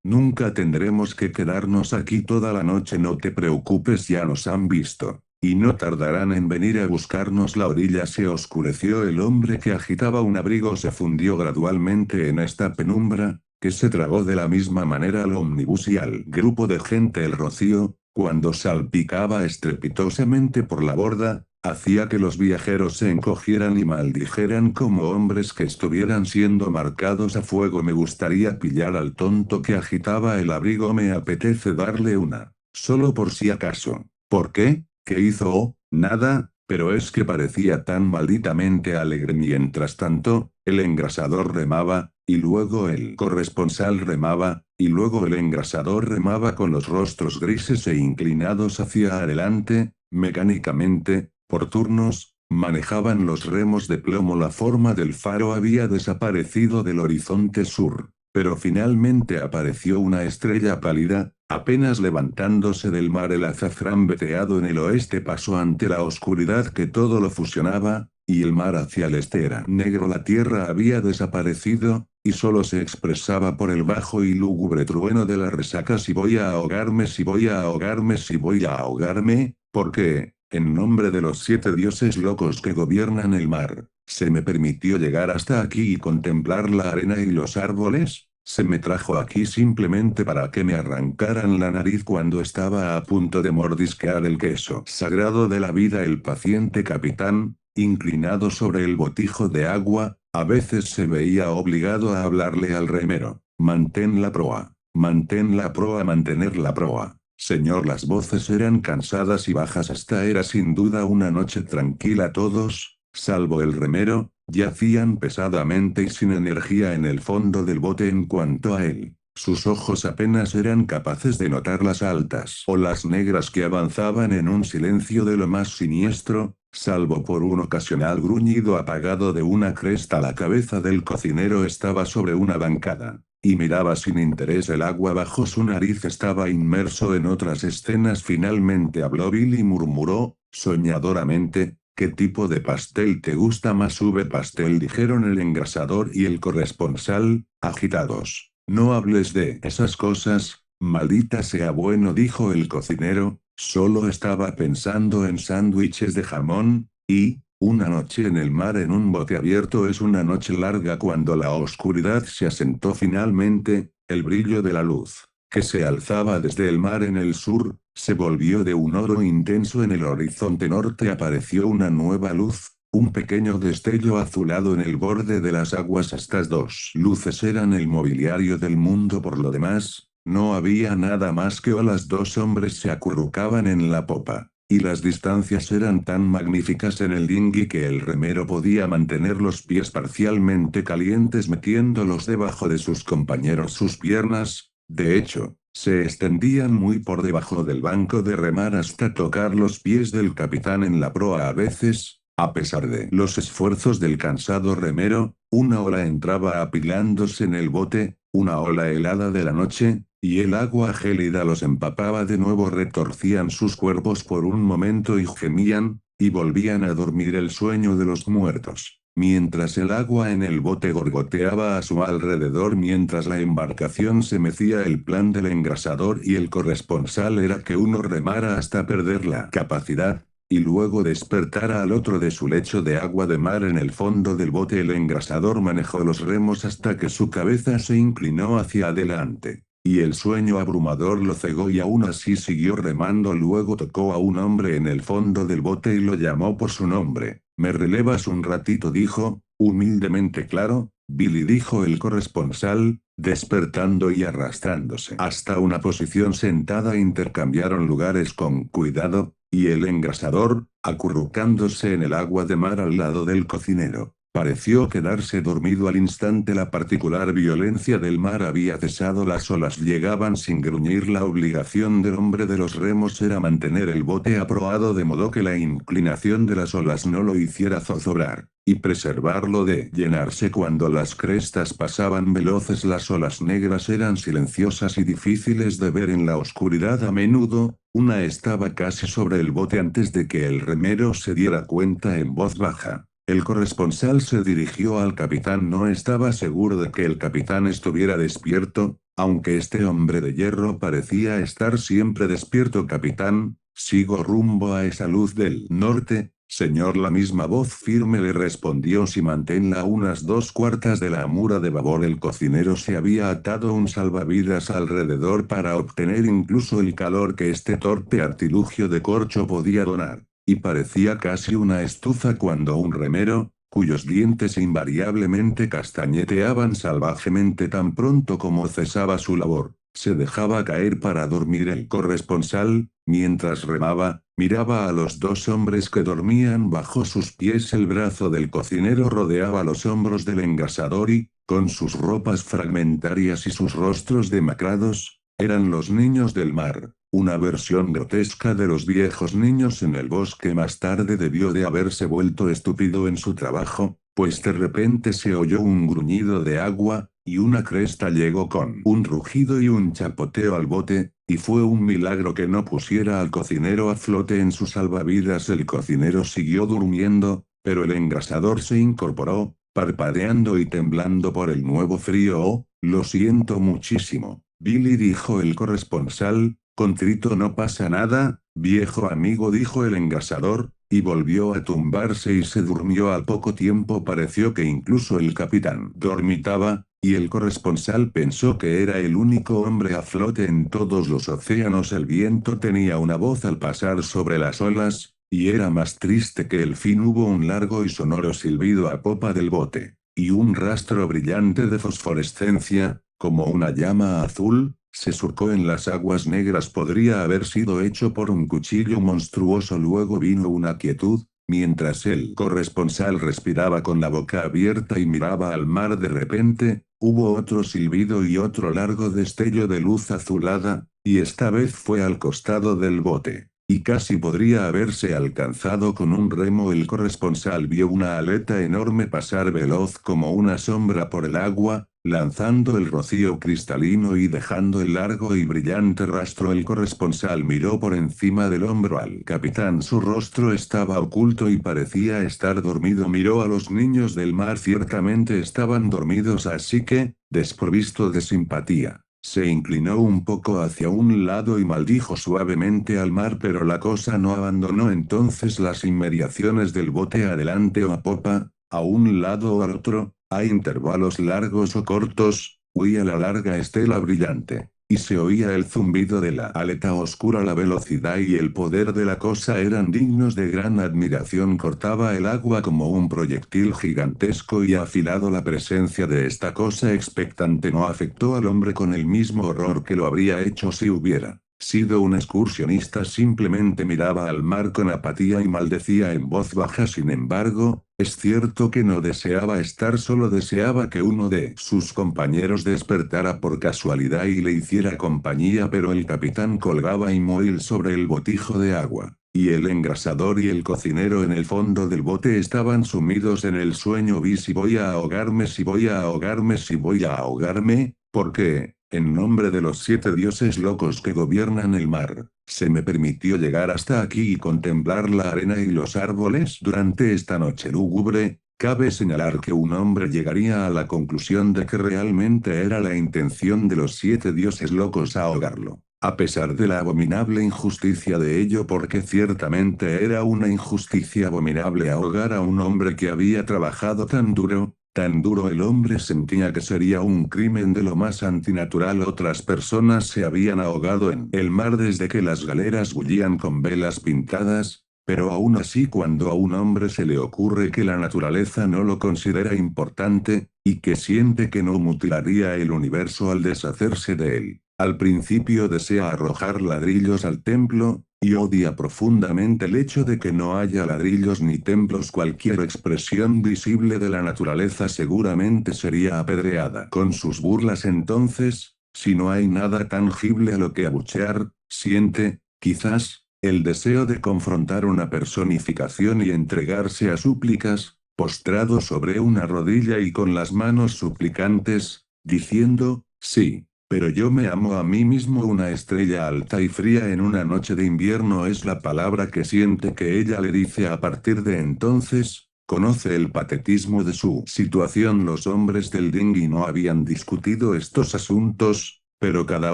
nunca tendremos que quedarnos aquí toda la noche. No te preocupes, ya nos han visto. Y no tardarán en venir a buscarnos. La orilla se oscureció. El hombre que agitaba un abrigo se fundió gradualmente en esta penumbra, que se tragó de la misma manera al ómnibus y al grupo de gente. El rocío, cuando salpicaba estrepitosamente por la borda, hacía que los viajeros se encogieran y maldijeran como hombres que estuvieran siendo marcados a fuego. Me gustaría pillar al tonto que agitaba el abrigo. Me apetece darle una. Solo por si acaso. ¿Por qué? ¿Qué hizo? Oh, nada, pero es que parecía tan malditamente alegre. Mientras tanto, el engrasador remaba, y luego el corresponsal remaba, y luego el engrasador remaba con los rostros grises e inclinados hacia adelante, mecánicamente, por turnos, manejaban los remos de plomo. La forma del faro había desaparecido del horizonte sur, pero finalmente apareció una estrella pálida, apenas levantándose del mar. El azafrán veteado en el oeste pasó ante la oscuridad que todo lo fusionaba, y el mar hacia el este era negro. La tierra había desaparecido, y solo se expresaba por el bajo y lúgubre trueno de la resaca. Si voy a ahogarme, si voy a ahogarme, si voy a ahogarme, porque, en nombre de los 7 dioses locos que gobiernan el mar, se me permitió llegar hasta aquí y contemplar la arena y los árboles. Se me trajo aquí simplemente para que me arrancaran la nariz cuando estaba a punto de mordisquear el queso sagrado de la vida. El paciente capitán, inclinado sobre el botijo de agua, a veces se veía obligado a hablarle al remero. Mantén la proa. Mantén la proa. Mantener la proa. Señor, las voces eran cansadas y bajas. Esta era sin duda una noche tranquila. Todos, salvo el remero, yacían pesadamente y sin energía en el fondo del bote. En cuanto a él, sus ojos apenas eran capaces de notar las altas olas negras que avanzaban en un silencio de lo más siniestro, salvo por un ocasional gruñido apagado de una cresta. La cabeza del cocinero estaba sobre una bancada, y miraba sin interés el agua bajo su nariz. Estaba inmerso en otras escenas. Finalmente habló Bill y murmuró, soñadoramente, ¿qué tipo de pastel te gusta más? Pastel, dijeron el engrasador y el corresponsal, agitados. No hables de esas cosas, maldita sea. Bueno, dijo el cocinero, solo estaba pensando en sándwiches de jamón, y, una noche en el mar en un bote abierto es una noche larga. Cuando la oscuridad se asentó finalmente, el brillo de la luz, que se alzaba desde el mar en el sur, se volvió de un oro intenso. En el horizonte norte apareció una nueva luz, un pequeño destello azulado en el borde de las aguas. Estas dos luces eran el mobiliario del mundo. Por lo demás, no había nada más que olas. 2 hombres se acurrucaban en la popa, y las distancias eran tan magníficas en el dinghy que el remero podía mantener los pies parcialmente calientes metiéndolos debajo de sus compañeros. Sus piernas, de hecho, se extendían muy por debajo del banco de remar hasta tocar los pies del capitán en la proa. A veces, a pesar de los esfuerzos del cansado remero, una ola entraba apilándose en el bote, una ola helada de la noche, y el agua gélida los empapaba de nuevo. Retorcían sus cuerpos por un momento y gemían, y volvían a dormir el sueño de los muertos. Mientras el agua en el bote gorgoteaba a su alrededor, mientras la embarcación se mecía, el plan del engrasador y el corresponsal era que uno remara hasta perder la capacidad, y luego despertara al otro de su lecho de agua de mar en el fondo del bote. El engrasador manejó los remos hasta que su cabeza se inclinó hacia adelante, y el sueño abrumador lo cegó, y aún así siguió remando. Luego tocó a un hombre en el fondo del bote y lo llamó por su nombre. «¿Me relevas un ratito?», dijo, humildemente. «Claro, Billy», dijo el corresponsal, despertando y arrastrándose hasta una posición sentada. Intercambiaron lugares con cuidado, y el engrasador, acurrucándose en el agua de mar al lado del cocinero, pareció quedarse dormido al instante. La particular violencia del mar había cesado, las olas llegaban sin gruñir. La obligación del hombre de los remos era mantener el bote aproado de modo que la inclinación de las olas no lo hiciera zozobrar, y preservarlo de llenarse cuando las crestas pasaban veloces. Las olas negras eran silenciosas y difíciles de ver en la oscuridad. A menudo, una estaba casi sobre el bote antes de que el remero se diera cuenta. En voz baja, el corresponsal se dirigió al capitán. No estaba seguro de que el capitán estuviera despierto, aunque este hombre de hierro parecía estar siempre despierto. «Capitán, sigo rumbo a esa luz del norte, señor». La misma voz firme le respondió. «Si manténla a unas 2/4 de la amura de babor». El cocinero se había atado un salvavidas alrededor para obtener incluso el calor que este torpe artilugio de corcho podía donar, y parecía casi una estufa cuando un remero, cuyos dientes invariablemente castañeteaban salvajemente tan pronto como cesaba su labor, se dejaba caer para dormir. El corresponsal, mientras remaba, miraba a los dos hombres que dormían bajo sus pies. El brazo del cocinero rodeaba los hombros del engrasador y, con sus ropas fragmentarias y sus rostros demacrados, eran los niños del mar, una versión grotesca de los viejos niños en el bosque. Más tarde debió de haberse vuelto estúpido en su trabajo, pues de repente se oyó un gruñido de agua, y una cresta llegó con un rugido y un chapoteo al bote, y fue un milagro que no pusiera al cocinero a flote en sus salvavidas. El cocinero siguió durmiendo, pero el engrasador se incorporó, parpadeando y temblando por el nuevo frío. «Oh, lo siento muchísimo, Billy», dijo el corresponsal, contrito. «No pasa nada, viejo amigo», dijo el engrasador, y volvió a tumbarse y se durmió. Al poco tiempo pareció que incluso el capitán dormitaba, y el corresponsal pensó que era el único hombre a flote en todos los océanos. El viento tenía una voz al pasar sobre las olas, y era más triste que el fin. Hubo un largo y sonoro silbido a popa del bote, y un rastro brillante de fosforescencia, como una llama azul, se surcó en las aguas negras. Podría haber sido hecho por un cuchillo monstruoso. Luego vino una quietud, mientras el corresponsal respiraba con la boca abierta y miraba al mar. De repente, hubo otro silbido y otro largo destello de luz azulada, y esta vez fue al costado del bote, y casi podría haberse alcanzado con un remo. El corresponsal vio una aleta enorme pasar veloz como una sombra por el agua, lanzando el rocío cristalino y dejando el largo y brillante rastro. El corresponsal miró por encima del hombro al capitán. Su rostro estaba oculto y parecía estar dormido. Miró a los niños del mar. Ciertamente estaban dormidos, así que, desprovisto de simpatía, se inclinó un poco hacia un lado y maldijo suavemente al mar. Pero la cosa no abandonó entonces las inmediaciones del bote, adelante o a popa, a un lado o al otro, a intervalos largos o cortos, huía la larga estela brillante, y se oía el zumbido de la aleta oscura. La velocidad y el poder de la cosa eran dignos de gran admiración. Cortaba el agua como un proyectil gigantesco y afilado. La presencia de esta cosa expectante no afectó al hombre con el mismo horror que lo habría hecho si hubiera sido un excursionista. Simplemente miraba al mar con apatía y maldecía en voz baja. Sin embargo, es cierto que no deseaba estar solo, deseaba que uno de sus compañeros despertara por casualidad y le hiciera compañía. Pero el capitán colgaba inmóvil sobre el botijo de agua, y el engrasador y el cocinero en el fondo del bote estaban sumidos en el sueño. «Vi si voy a ahogarme, si voy a ahogarme, si voy a ahogarme, ¿por qué?», En nombre de los 7 dioses locos que gobiernan el mar, se me permitió llegar hasta aquí y contemplar la arena y los árboles durante esta noche lúgubre. Cabe señalar que un hombre llegaría a la conclusión de que realmente era la intención de los 7 dioses locos ahogarlo. A pesar de la abominable injusticia de ello, porque ciertamente era una injusticia abominable ahogar a un hombre que había trabajado tan duro. Tan duro el hombre sentía que sería un crimen de lo más antinatural. Otras personas se habían ahogado en el mar desde que las galeras bullían con velas pintadas, pero aún así cuando a un hombre se le ocurre que la naturaleza no lo considera importante, y que siente que no mutilaría el universo al deshacerse de él, al principio desea arrojar ladrillos al templo, y odia profundamente el hecho de que no haya ladrillos ni templos. Cualquier expresión visible de la naturaleza seguramente sería apedreada con sus burlas. Entonces, si no hay nada tangible a lo que abuchear, siente, quizás, el deseo de confrontar una personificación y entregarse a súplicas, postrado sobre una rodilla y con las manos suplicantes, diciendo, sí. Pero yo me amo a mí mismo. Una estrella alta y fría en una noche de invierno es la palabra que siente que ella le dice. A partir de entonces, conoce el patetismo de su situación. Los hombres del dinghy no habían discutido estos asuntos, pero cada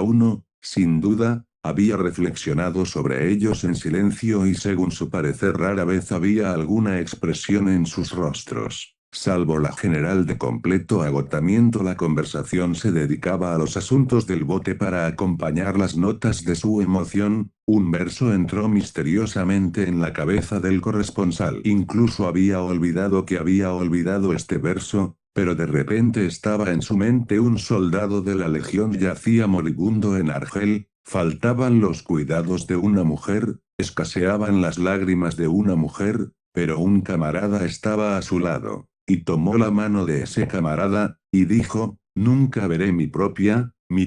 uno, sin duda, había reflexionado sobre ellos en silencio y según su parecer rara vez había alguna expresión en sus rostros. Salvo la general de completo agotamiento, la conversación se dedicaba a los asuntos del bote para acompañar las notas de su emoción. Un verso entró misteriosamente en la cabeza del corresponsal. Incluso había olvidado que había olvidado este verso, pero de repente estaba en su mente. Un soldado de la legión yacía moribundo en Argel, faltaban los cuidados de una mujer, escaseaban las lágrimas de una mujer, pero un camarada estaba a su lado. Y tomó la mano de ese camarada, y dijo, nunca veré mi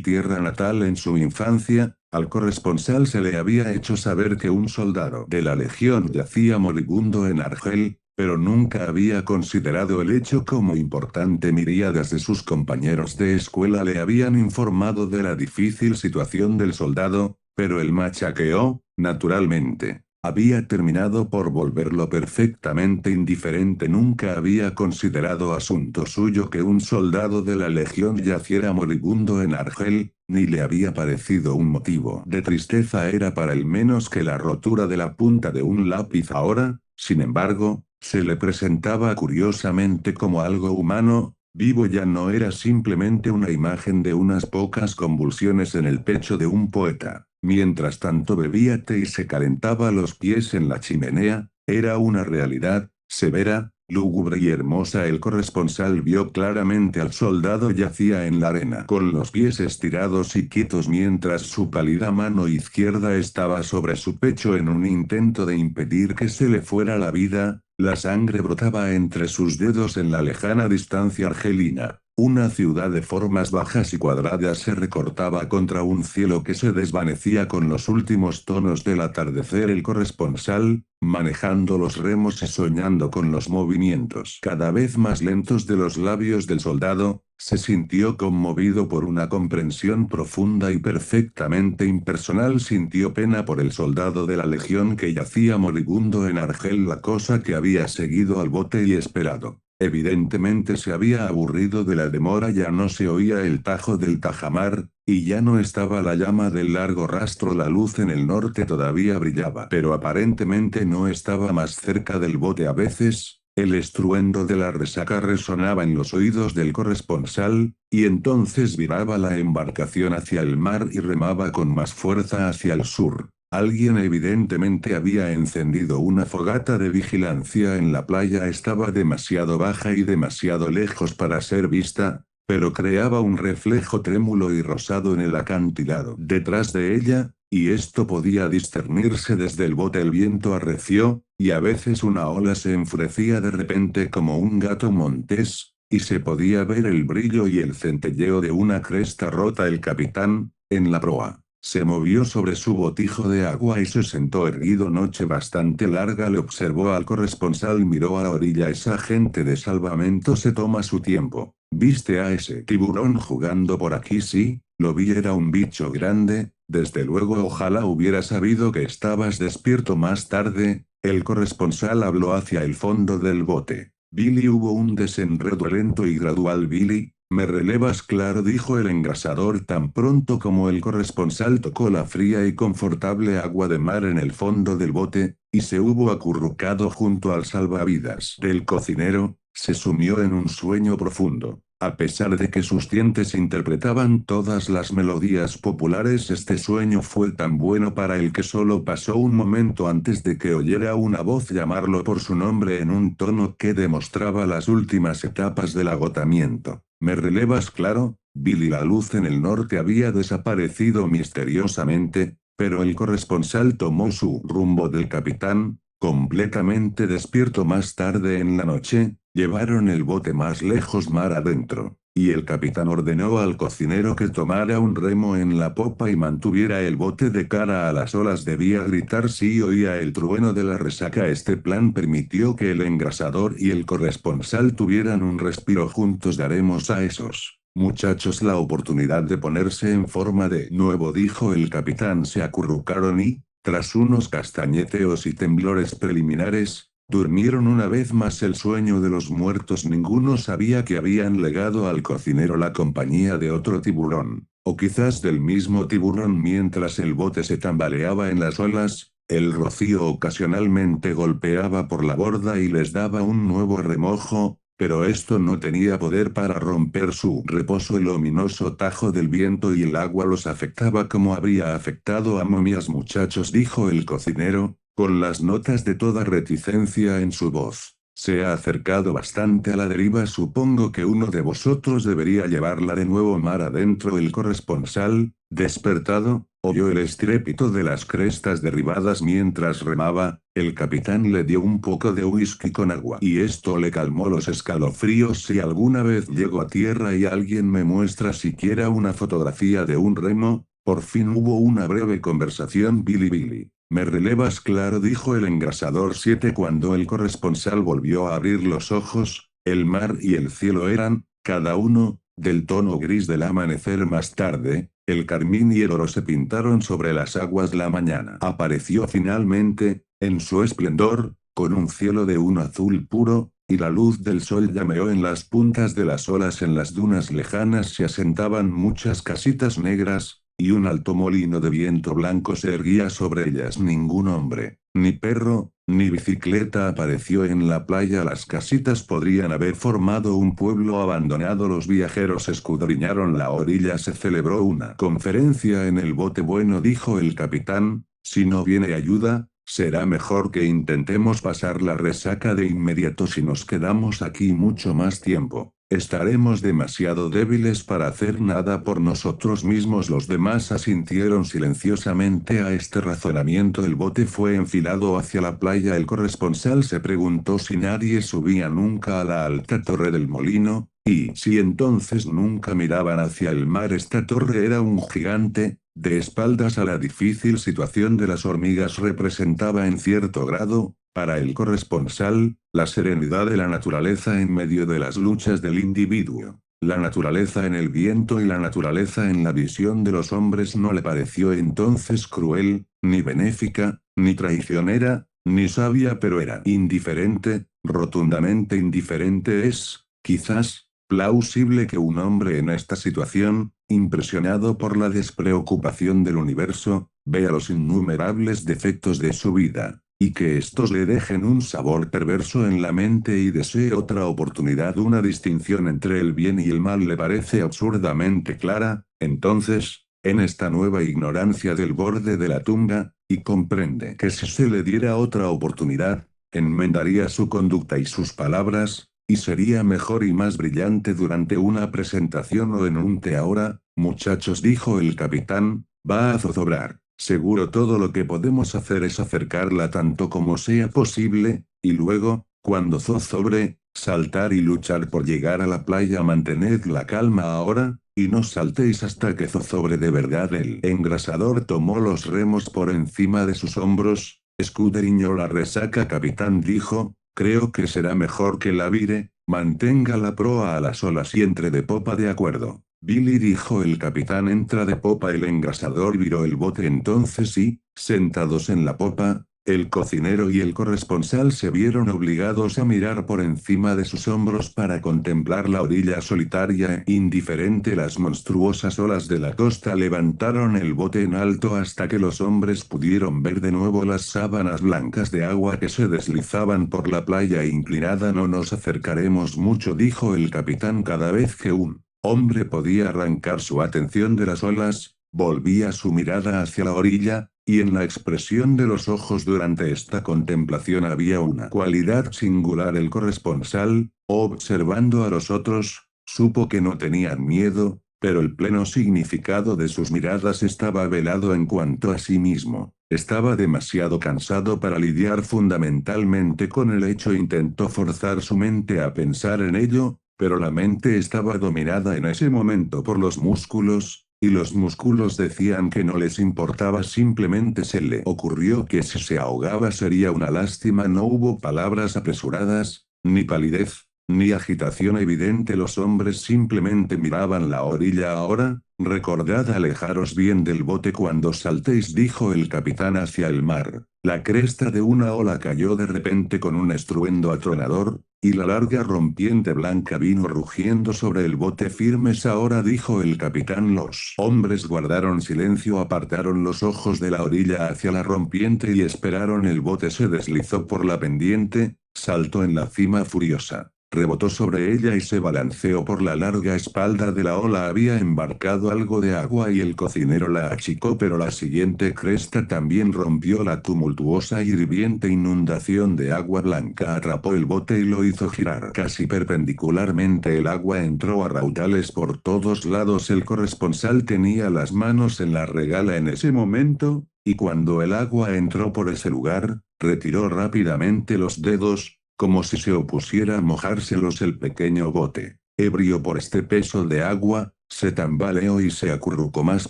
tierra natal en su infancia. Al corresponsal se le había hecho saber que un soldado de la legión yacía moribundo en Argel, pero nunca había considerado el hecho como importante. Miríadas de sus compañeros de escuela le habían informado de la difícil situación del soldado, pero el machaqueo, naturalmente, había terminado por volverlo perfectamente indiferente. Nunca había considerado asunto suyo que un soldado de la legión yaciera moribundo en Argel, ni le había parecido un motivo de tristeza. Era para él menos que la rotura de la punta de un lápiz. Ahora, sin embargo, se le presentaba curiosamente como algo humano, vivo. Ya no era simplemente una imagen de unas pocas convulsiones en el pecho de un poeta. Mientras tanto bebía té y se calentaba los pies en la chimenea, era una realidad, severa, lúgubre y hermosa. El corresponsal vio claramente al soldado. Yacía en la arena con los pies estirados y quietos mientras su pálida mano izquierda estaba sobre su pecho en un intento de impedir que se le fuera la vida. La sangre brotaba entre sus dedos. En la lejana distancia argelina, una ciudad de formas bajas y cuadradas se recortaba contra un cielo que se desvanecía con los últimos tonos del atardecer. El corresponsal, manejando los remos y soñando con los movimientos cada vez más lentos de los labios del soldado, se sintió conmovido por una comprensión profunda y perfectamente impersonal. Sintió pena por el soldado de la legión que yacía moribundo en Argel, la cosa que había seguido al bote y esperado. Evidentemente se había aburrido de la demora. Ya no se oía el tajo del tajamar, y ya no estaba la llama del largo rastro. La luz en el norte todavía brillaba, pero aparentemente no estaba más cerca del bote. A veces, el estruendo de la resaca resonaba en los oídos del corresponsal, y entonces viraba la embarcación hacia el mar y remaba con más fuerza hacia el sur. Alguien evidentemente había encendido una fogata de vigilancia en la playa. Estaba demasiado baja y demasiado lejos para ser vista, pero creaba un reflejo trémulo y rosado en el acantilado detrás de ella, y esto podía discernirse desde el bote. El viento arreció, y a veces una ola se enfurecía de repente como un gato montés, y se podía ver el brillo y el centelleo de una cresta rota. El capitán, en la proa, se movió sobre su botijo de agua y se sentó erguido. Noche bastante larga. Le observó al corresponsal. Miró a la orilla. Esa gente de salvamento se toma su tiempo. ¿Viste a ese tiburón jugando por aquí? Sí. Lo vi, era un bicho grande, desde luego. Ojalá hubiera sabido que estabas despierto más tarde. El corresponsal habló hacia el fondo del bote. Billy, hubo un desenredo lento y gradual. Billy, ¿me relevas? Claro, dijo el engrasador tan pronto como el corresponsal tocó la fría y confortable agua de mar en el fondo del bote, y se hubo acurrucado junto al salvavidas del cocinero. Se sumió en un sueño profundo. A pesar de que sus dientes interpretaban todas las melodías populares, este sueño fue tan bueno para él que solo pasó un momento antes de que oyera una voz llamarlo por su nombre en un tono que demostraba las últimas etapas del agotamiento. ¿Me relevas? Claro, Billy. La luz en el norte había desaparecido misteriosamente, pero el corresponsal tomó su rumbo del capitán, completamente despierto. Más tarde en la noche, llevaron el bote más lejos mar adentro, y el capitán ordenó al cocinero que tomara un remo en la popa y mantuviera el bote de cara a las olas. Debía gritar si oía el trueno de la resaca. Este plan permitió que el engrasador y el corresponsal tuvieran un respiro juntos. Daremos a esos muchachos la oportunidad de ponerse en forma de nuevo, dijo el capitán. Se acurrucaron y, tras unos castañeteos y temblores preliminares, durmieron una vez más el sueño de los muertos. Ninguno sabía que habían legado al cocinero la compañía de otro tiburón, o quizás del mismo tiburón. Mientras el bote se tambaleaba en las olas, el rocío ocasionalmente golpeaba por la borda y les daba un nuevo remojo, pero esto no tenía poder para romper su reposo. El ominoso tajo del viento y el agua los afectaba como habría afectado a momias. Muchachos, dijo el cocinero, con las notas de toda reticencia en su voz. Se ha acercado bastante a la deriva. Supongo que uno de vosotros debería llevarla de nuevo mar adentro. El corresponsal, despertado, oyó el estrépito de las crestas derribadas mientras remaba. El capitán le dio un poco de whisky con agua y esto le calmó los escalofríos. Si alguna vez llego a tierra y alguien me muestra siquiera una fotografía de un remo. Por fin hubo una breve conversación. Billy. ¿Me relevas? Claro, dijo el engrasador 7 cuando el corresponsal volvió a abrir los ojos. El mar y el cielo eran, cada uno, del tono gris del amanecer. Más tarde, el carmín y el oro se pintaron sobre las aguas. La mañana apareció finalmente, en su esplendor, con un cielo de un azul puro, y la luz del sol llameó en las puntas de las olas. En las dunas lejanas se asentaban muchas casitas negras, y un alto molino de viento blanco se erguía sobre ellas. Ningún hombre, ni perro, ni bicicleta apareció en la playa. Las casitas podrían haber formado un pueblo abandonado. Los viajeros escudriñaron la orilla. Se celebró una conferencia en el bote. Bueno, dijo el capitán, si no viene ayuda, será mejor que intentemos pasar la resaca de inmediato. Si nos quedamos aquí mucho más tiempo, estaremos demasiado débiles para hacer nada por nosotros mismos. Los demás asintieron silenciosamente a este razonamiento. El bote fue enfilado hacia la playa. El corresponsal se preguntó si nadie subía nunca a la alta torre del molino, y si entonces nunca miraban hacia el mar. Esta torre era un gigante. De espaldas a la difícil situación de las hormigas, representaba en cierto grado, para el corresponsal, la serenidad de la naturaleza en medio de las luchas del individuo. La naturaleza en el viento y la naturaleza en la visión de los hombres no le pareció entonces cruel, ni benéfica, ni traicionera, ni sabia, pero era indiferente, rotundamente indiferente. Es, quizás, plausible que un hombre en esta situación, impresionado por la despreocupación del universo, vea los innumerables defectos de su vida, y que estos le dejen un sabor perverso en la mente y desee otra oportunidad. Una distinción entre el bien y el mal le parece absurdamente clara, entonces, en esta nueva ignorancia del borde de la tumba, y comprende que si se le diera otra oportunidad, enmendaría su conducta y sus palabras, y sería mejor y más brillante durante una presentación o en un té. Ahora, muchachos, dijo el capitán, va a zozobrar. Seguro todo lo que podemos hacer es acercarla tanto como sea posible, y luego, cuando zozobre, saltar y luchar por llegar a la playa. Mantened la calma ahora, y no saltéis hasta que zozobre de verdad. El engrasador tomó los remos por encima de sus hombros. Escudriñó la resaca. Capitán, dijo, creo que será mejor que la vire, mantenga la proa a las olas y entre de popa. De acuerdo. Billy, dijo el capitán, entra de popa. El engrasador viró el bote entonces y, sentados en la popa, el cocinero y el corresponsal se vieron obligados a mirar por encima de sus hombros para contemplar la orilla solitaria e indiferente. Las monstruosas olas de la costa levantaron el bote en alto hasta que los hombres pudieron ver de nuevo las sábanas blancas de agua que se deslizaban por la playa inclinada. No nos acercaremos mucho, dijo el capitán. Cada vez que un hombre podía arrancar su atención de las olas, volvía su mirada hacia la orilla, y en la expresión de los ojos durante esta contemplación había una cualidad singular. El corresponsal, observando a los otros, supo que no tenían miedo, pero el pleno significado de sus miradas estaba velado en cuanto a sí mismo. Estaba demasiado cansado para lidiar fundamentalmente con el hecho. Intentó forzar su mente a pensar en ello, pero la mente estaba dominada en ese momento por los músculos, y los músculos decían que no les importaba. Simplemente se le ocurrió que si se ahogaba sería una lástima. No hubo palabras apresuradas, ni palidez, ni agitación evidente. Los hombres simplemente miraban la orilla. Ahora, recordad alejaros bien del bote cuando saltéis, dijo el capitán hacia el mar. La cresta de una ola cayó de repente con un estruendo atronador, y la larga rompiente blanca vino rugiendo sobre el bote. Firmes ahora, dijo el capitán. Los hombres guardaron silencio, apartaron los ojos de la orilla hacia la rompiente y esperaron. El bote se deslizó por la pendiente, saltó en la cima furiosa, rebotó sobre ella y se balanceó por la larga espalda de la ola. Había embarcado algo de agua y el cocinero la achicó, pero la siguiente cresta también rompió. La tumultuosa y hirviente inundación de agua blanca atrapó el bote y lo hizo girar casi perpendicularmente. El agua entró a raudales por todos lados. El corresponsal tenía las manos en la regala en ese momento, y cuando el agua entró por ese lugar, retiró rápidamente los dedos, como si se opusiera a mojárselos. El pequeño bote, ebrio por este peso de agua, se tambaleó y se acurrucó más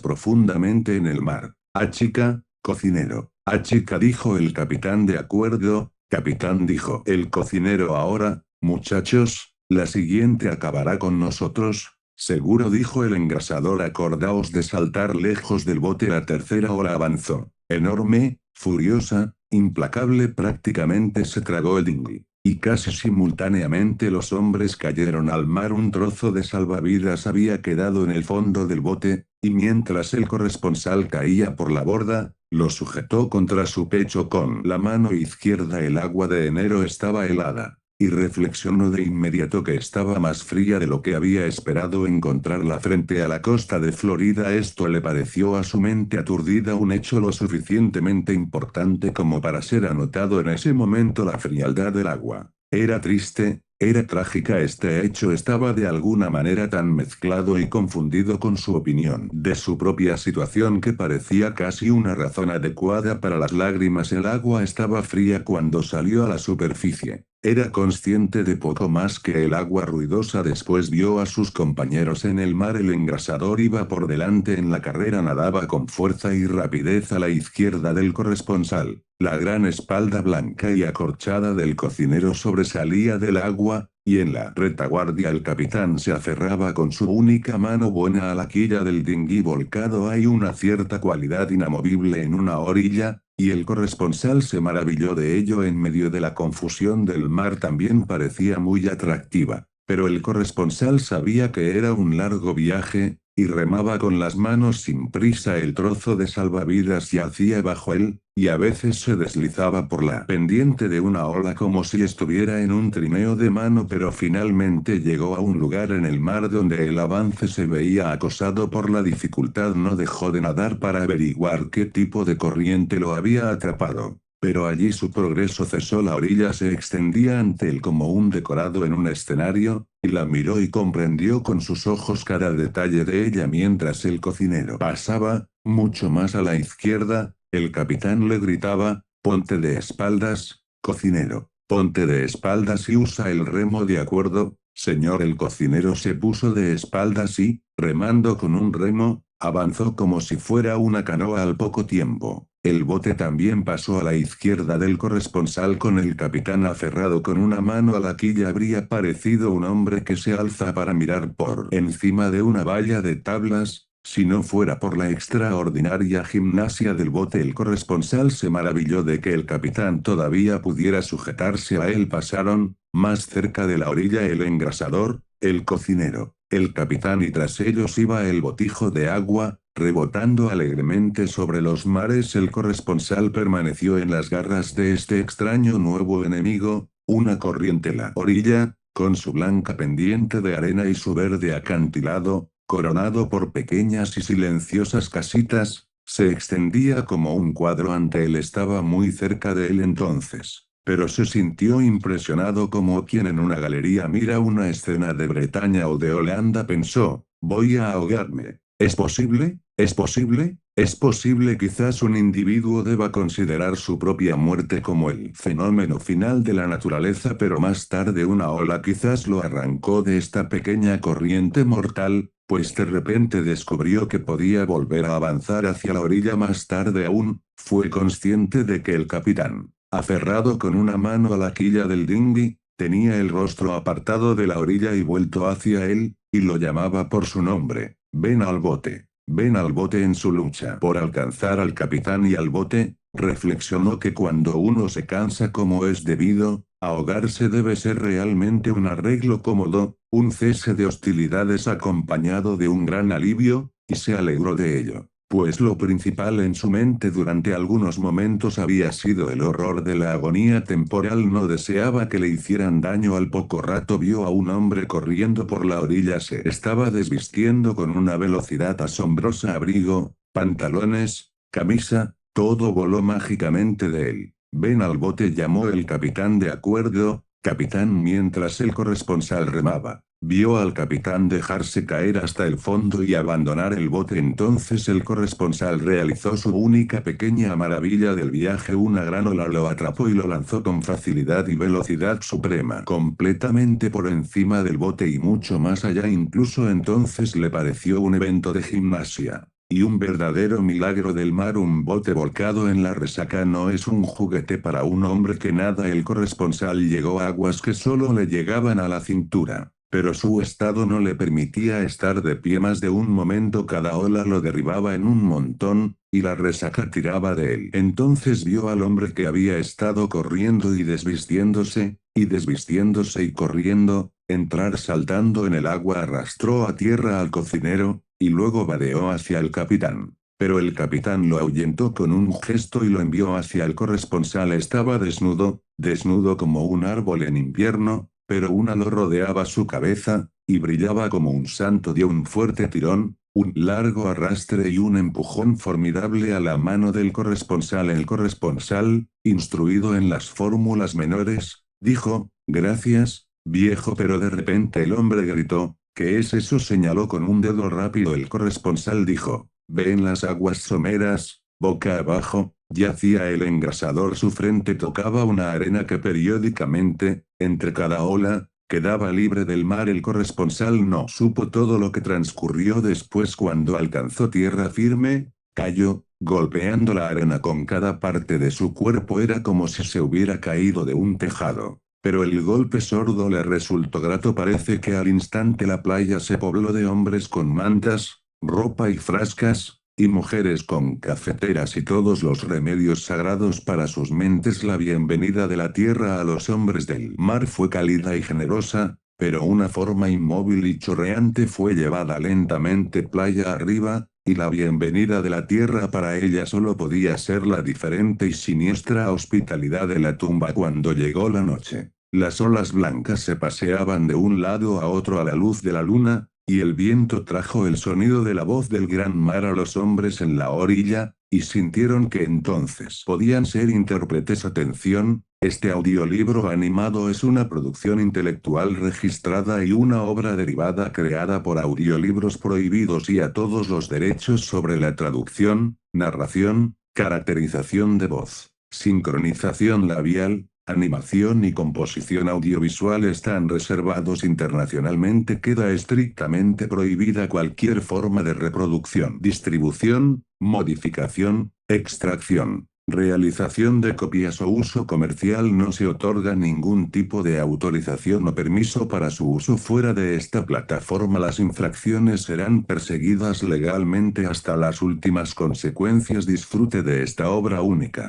profundamente en el mar. Achica, cocinero. Achica, dijo el capitán. De acuerdo, capitán, dijo el cocinero. Ahora, muchachos, la siguiente acabará con nosotros, seguro, dijo el engrasador. Acordaos de saltar lejos del bote. La tercera ola avanzó, enorme, furiosa, implacable. Prácticamente se tragó el dinghy, y casi simultáneamente los hombres cayeron al mar. Un trozo de salvavidas había quedado en el fondo del bote, y mientras el corresponsal caía por la borda, lo sujetó contra su pecho con la mano izquierda. El agua de enero estaba helada, y reflexionó de inmediato que estaba más fría de lo que había esperado encontrarla frente a la costa de Florida. Esto le pareció a su mente aturdida un hecho lo suficientemente importante como para ser anotado en ese momento. La frialdad del agua era triste, era trágica. Este hecho estaba de alguna manera tan mezclado y confundido con su opinión de su propia situación que parecía casi una razón adecuada para las lágrimas. El agua estaba fría cuando salió a la superficie. Era consciente de poco más que el agua ruidosa. Después vio a sus compañeros en el mar. El engrasador iba por delante en la carrera, nadaba con fuerza y rapidez a la izquierda del corresponsal. La gran espalda blanca y acorchada del cocinero sobresalía del agua, y en la retaguardia el capitán se aferraba con su única mano buena a la quilla del dinghy volcado. Hay una cierta cualidad inamovible en una orilla, y el corresponsal se maravilló de ello. En medio de la confusión del mar también parecía muy atractiva, pero el corresponsal sabía que era un largo viaje, y remaba con las manos sin prisa. El trozo de salvavidas yacía bajo él, y a veces se deslizaba por la pendiente de una ola como si estuviera en un trineo de mano, pero finalmente llegó a un lugar en el mar donde el avance se veía acosado por la dificultad. No dejó de nadar para averiguar qué tipo de corriente lo había atrapado, pero allí su progreso cesó. La orilla se extendía ante él como un decorado en un escenario, y la miró y comprendió con sus ojos cada detalle de ella. Mientras el cocinero pasaba, mucho más a la izquierda, el capitán le gritaba: «Ponte de espaldas, cocinero, ponte de espaldas y usa el remo». «De acuerdo, señor». El cocinero se puso de espaldas y, remando con un remo, avanzó como si fuera una canoa. Al poco tiempo, El bote también pasó a la izquierda del corresponsal con el capitán aferrado con una mano a la quilla. Habría parecido un hombre que se alza para mirar por encima de una valla de tablas. Si no fuera por la extraordinaria gimnasia del bote, el corresponsal se maravilló de que el capitán todavía pudiera sujetarse a él. Pasaron, más cerca de la orilla, el engrasador, el cocinero, el capitán, y tras ellos iba el botijo de agua, rebotando alegremente sobre los mares. El corresponsal permaneció en las garras de este extraño nuevo enemigo, una corriente. La orilla, con su blanca pendiente de arena y su verde acantilado, coronado por pequeñas y silenciosas casitas, se extendía como un cuadro ante él. Estaba muy cerca de él entonces, pero se sintió impresionado como quien en una galería mira una escena de Bretaña o de Holanda. Pensó, voy a ahogarme. ¿Es posible? ¿Es posible? ¿Es posible? Quizás un individuo deba considerar su propia muerte como el fenómeno final de la naturaleza, pero más tarde una ola quizás lo arrancó de esta pequeña corriente mortal, pues de repente descubrió que podía volver a avanzar hacia la orilla. Más tarde aún, fue consciente de que el capitán, aferrado con una mano a la quilla del dinghy, tenía el rostro apartado de la orilla y vuelto hacia él, y lo llamaba por su nombre. Ven al bote. Ven al bote. En su lucha por alcanzar al capitán y al bote, reflexionó que cuando uno se cansa como es debido, ahogarse debe ser realmente un arreglo cómodo, un cese de hostilidades acompañado de un gran alivio, y se alegró de ello, pues lo principal en su mente durante algunos momentos había sido el horror de la agonía temporal. No deseaba que le hicieran daño. Al poco rato vio a un hombre corriendo por la orilla. Se estaba desvistiendo con una velocidad asombrosa. Abrigo, pantalones, camisa, todo voló mágicamente de él. Ven al bote, llamó el capitán. De acuerdo, capitán. Mientras el corresponsal remaba, vio al capitán dejarse caer hasta el fondo y abandonar el bote. Entonces el corresponsal realizó su única pequeña maravilla del viaje. Una gran ola lo atrapó y lo lanzó con facilidad y velocidad suprema, completamente por encima del bote y mucho más allá. Incluso entonces le pareció un evento de gimnasia y un verdadero milagro del mar. Un bote volcado en la resaca no es un juguete para un hombre que nada. El corresponsal llegó a aguas que solo le llegaban a la cintura, pero su estado no le permitía estar de pie más de un momento. Cada ola lo derribaba en un montón, y la resaca tiraba de él. Entonces vio al hombre que había estado corriendo y desvistiéndose, y corriendo, entrar saltando en el agua. Arrastró a tierra al cocinero, y luego vadeó hacia el capitán. Pero el capitán lo ahuyentó con un gesto y lo envió hacia el corresponsal. Estaba desnudo, desnudo como un árbol en invierno, pero un halo rodeaba su cabeza, y brillaba como un santo. Dio un fuerte tirón, un largo arrastre y un empujón formidable a la mano del corresponsal. El corresponsal, instruido en las fórmulas menores, dijo, gracias, viejo. Pero de repente el hombre gritó, ¿qué es eso? Señaló con un dedo rápido. El corresponsal dijo, ve en las aguas someras, boca abajo. Yacía el engrasador. Su frente tocaba una arena que periódicamente, entre cada ola, quedaba libre del mar. El corresponsal no supo todo lo que transcurrió después. Cuando alcanzó tierra firme, cayó, golpeando la arena con cada parte de su cuerpo. Era como si se hubiera caído de un tejado. Pero el golpe sordo le resultó grato. Parece que al instante la playa se pobló de hombres con mantas, ropa y frascas, y mujeres con cafeteras y todos los remedios sagrados para sus mentes. La bienvenida de la tierra a los hombres del mar fue cálida y generosa, pero una forma inmóvil y chorreante fue llevada lentamente playa arriba, y la bienvenida de la tierra para ella solo podía ser la diferente y siniestra hospitalidad de la tumba. Cuando llegó la noche, las olas blancas se paseaban de un lado a otro a la luz de la luna, y el viento trajo el sonido de la voz del gran mar a los hombres en la orilla, y sintieron que entonces podían ser intérpretes. Atención, este audiolibro animado es una producción intelectual registrada y una obra derivada creada por Audiolibros Prohibidos y a todos los derechos sobre la traducción, narración, caracterización de voz, sincronización labial, animación y composición audiovisual están reservados internacionalmente. Queda estrictamente prohibida cualquier forma de reproducción, distribución, modificación, Extracción, realización de copias o uso comercial. No se otorga ningún tipo de autorización o permiso para su uso fuera de esta plataforma. Las infracciones serán perseguidas legalmente hasta las últimas consecuencias. Disfrute de esta obra única.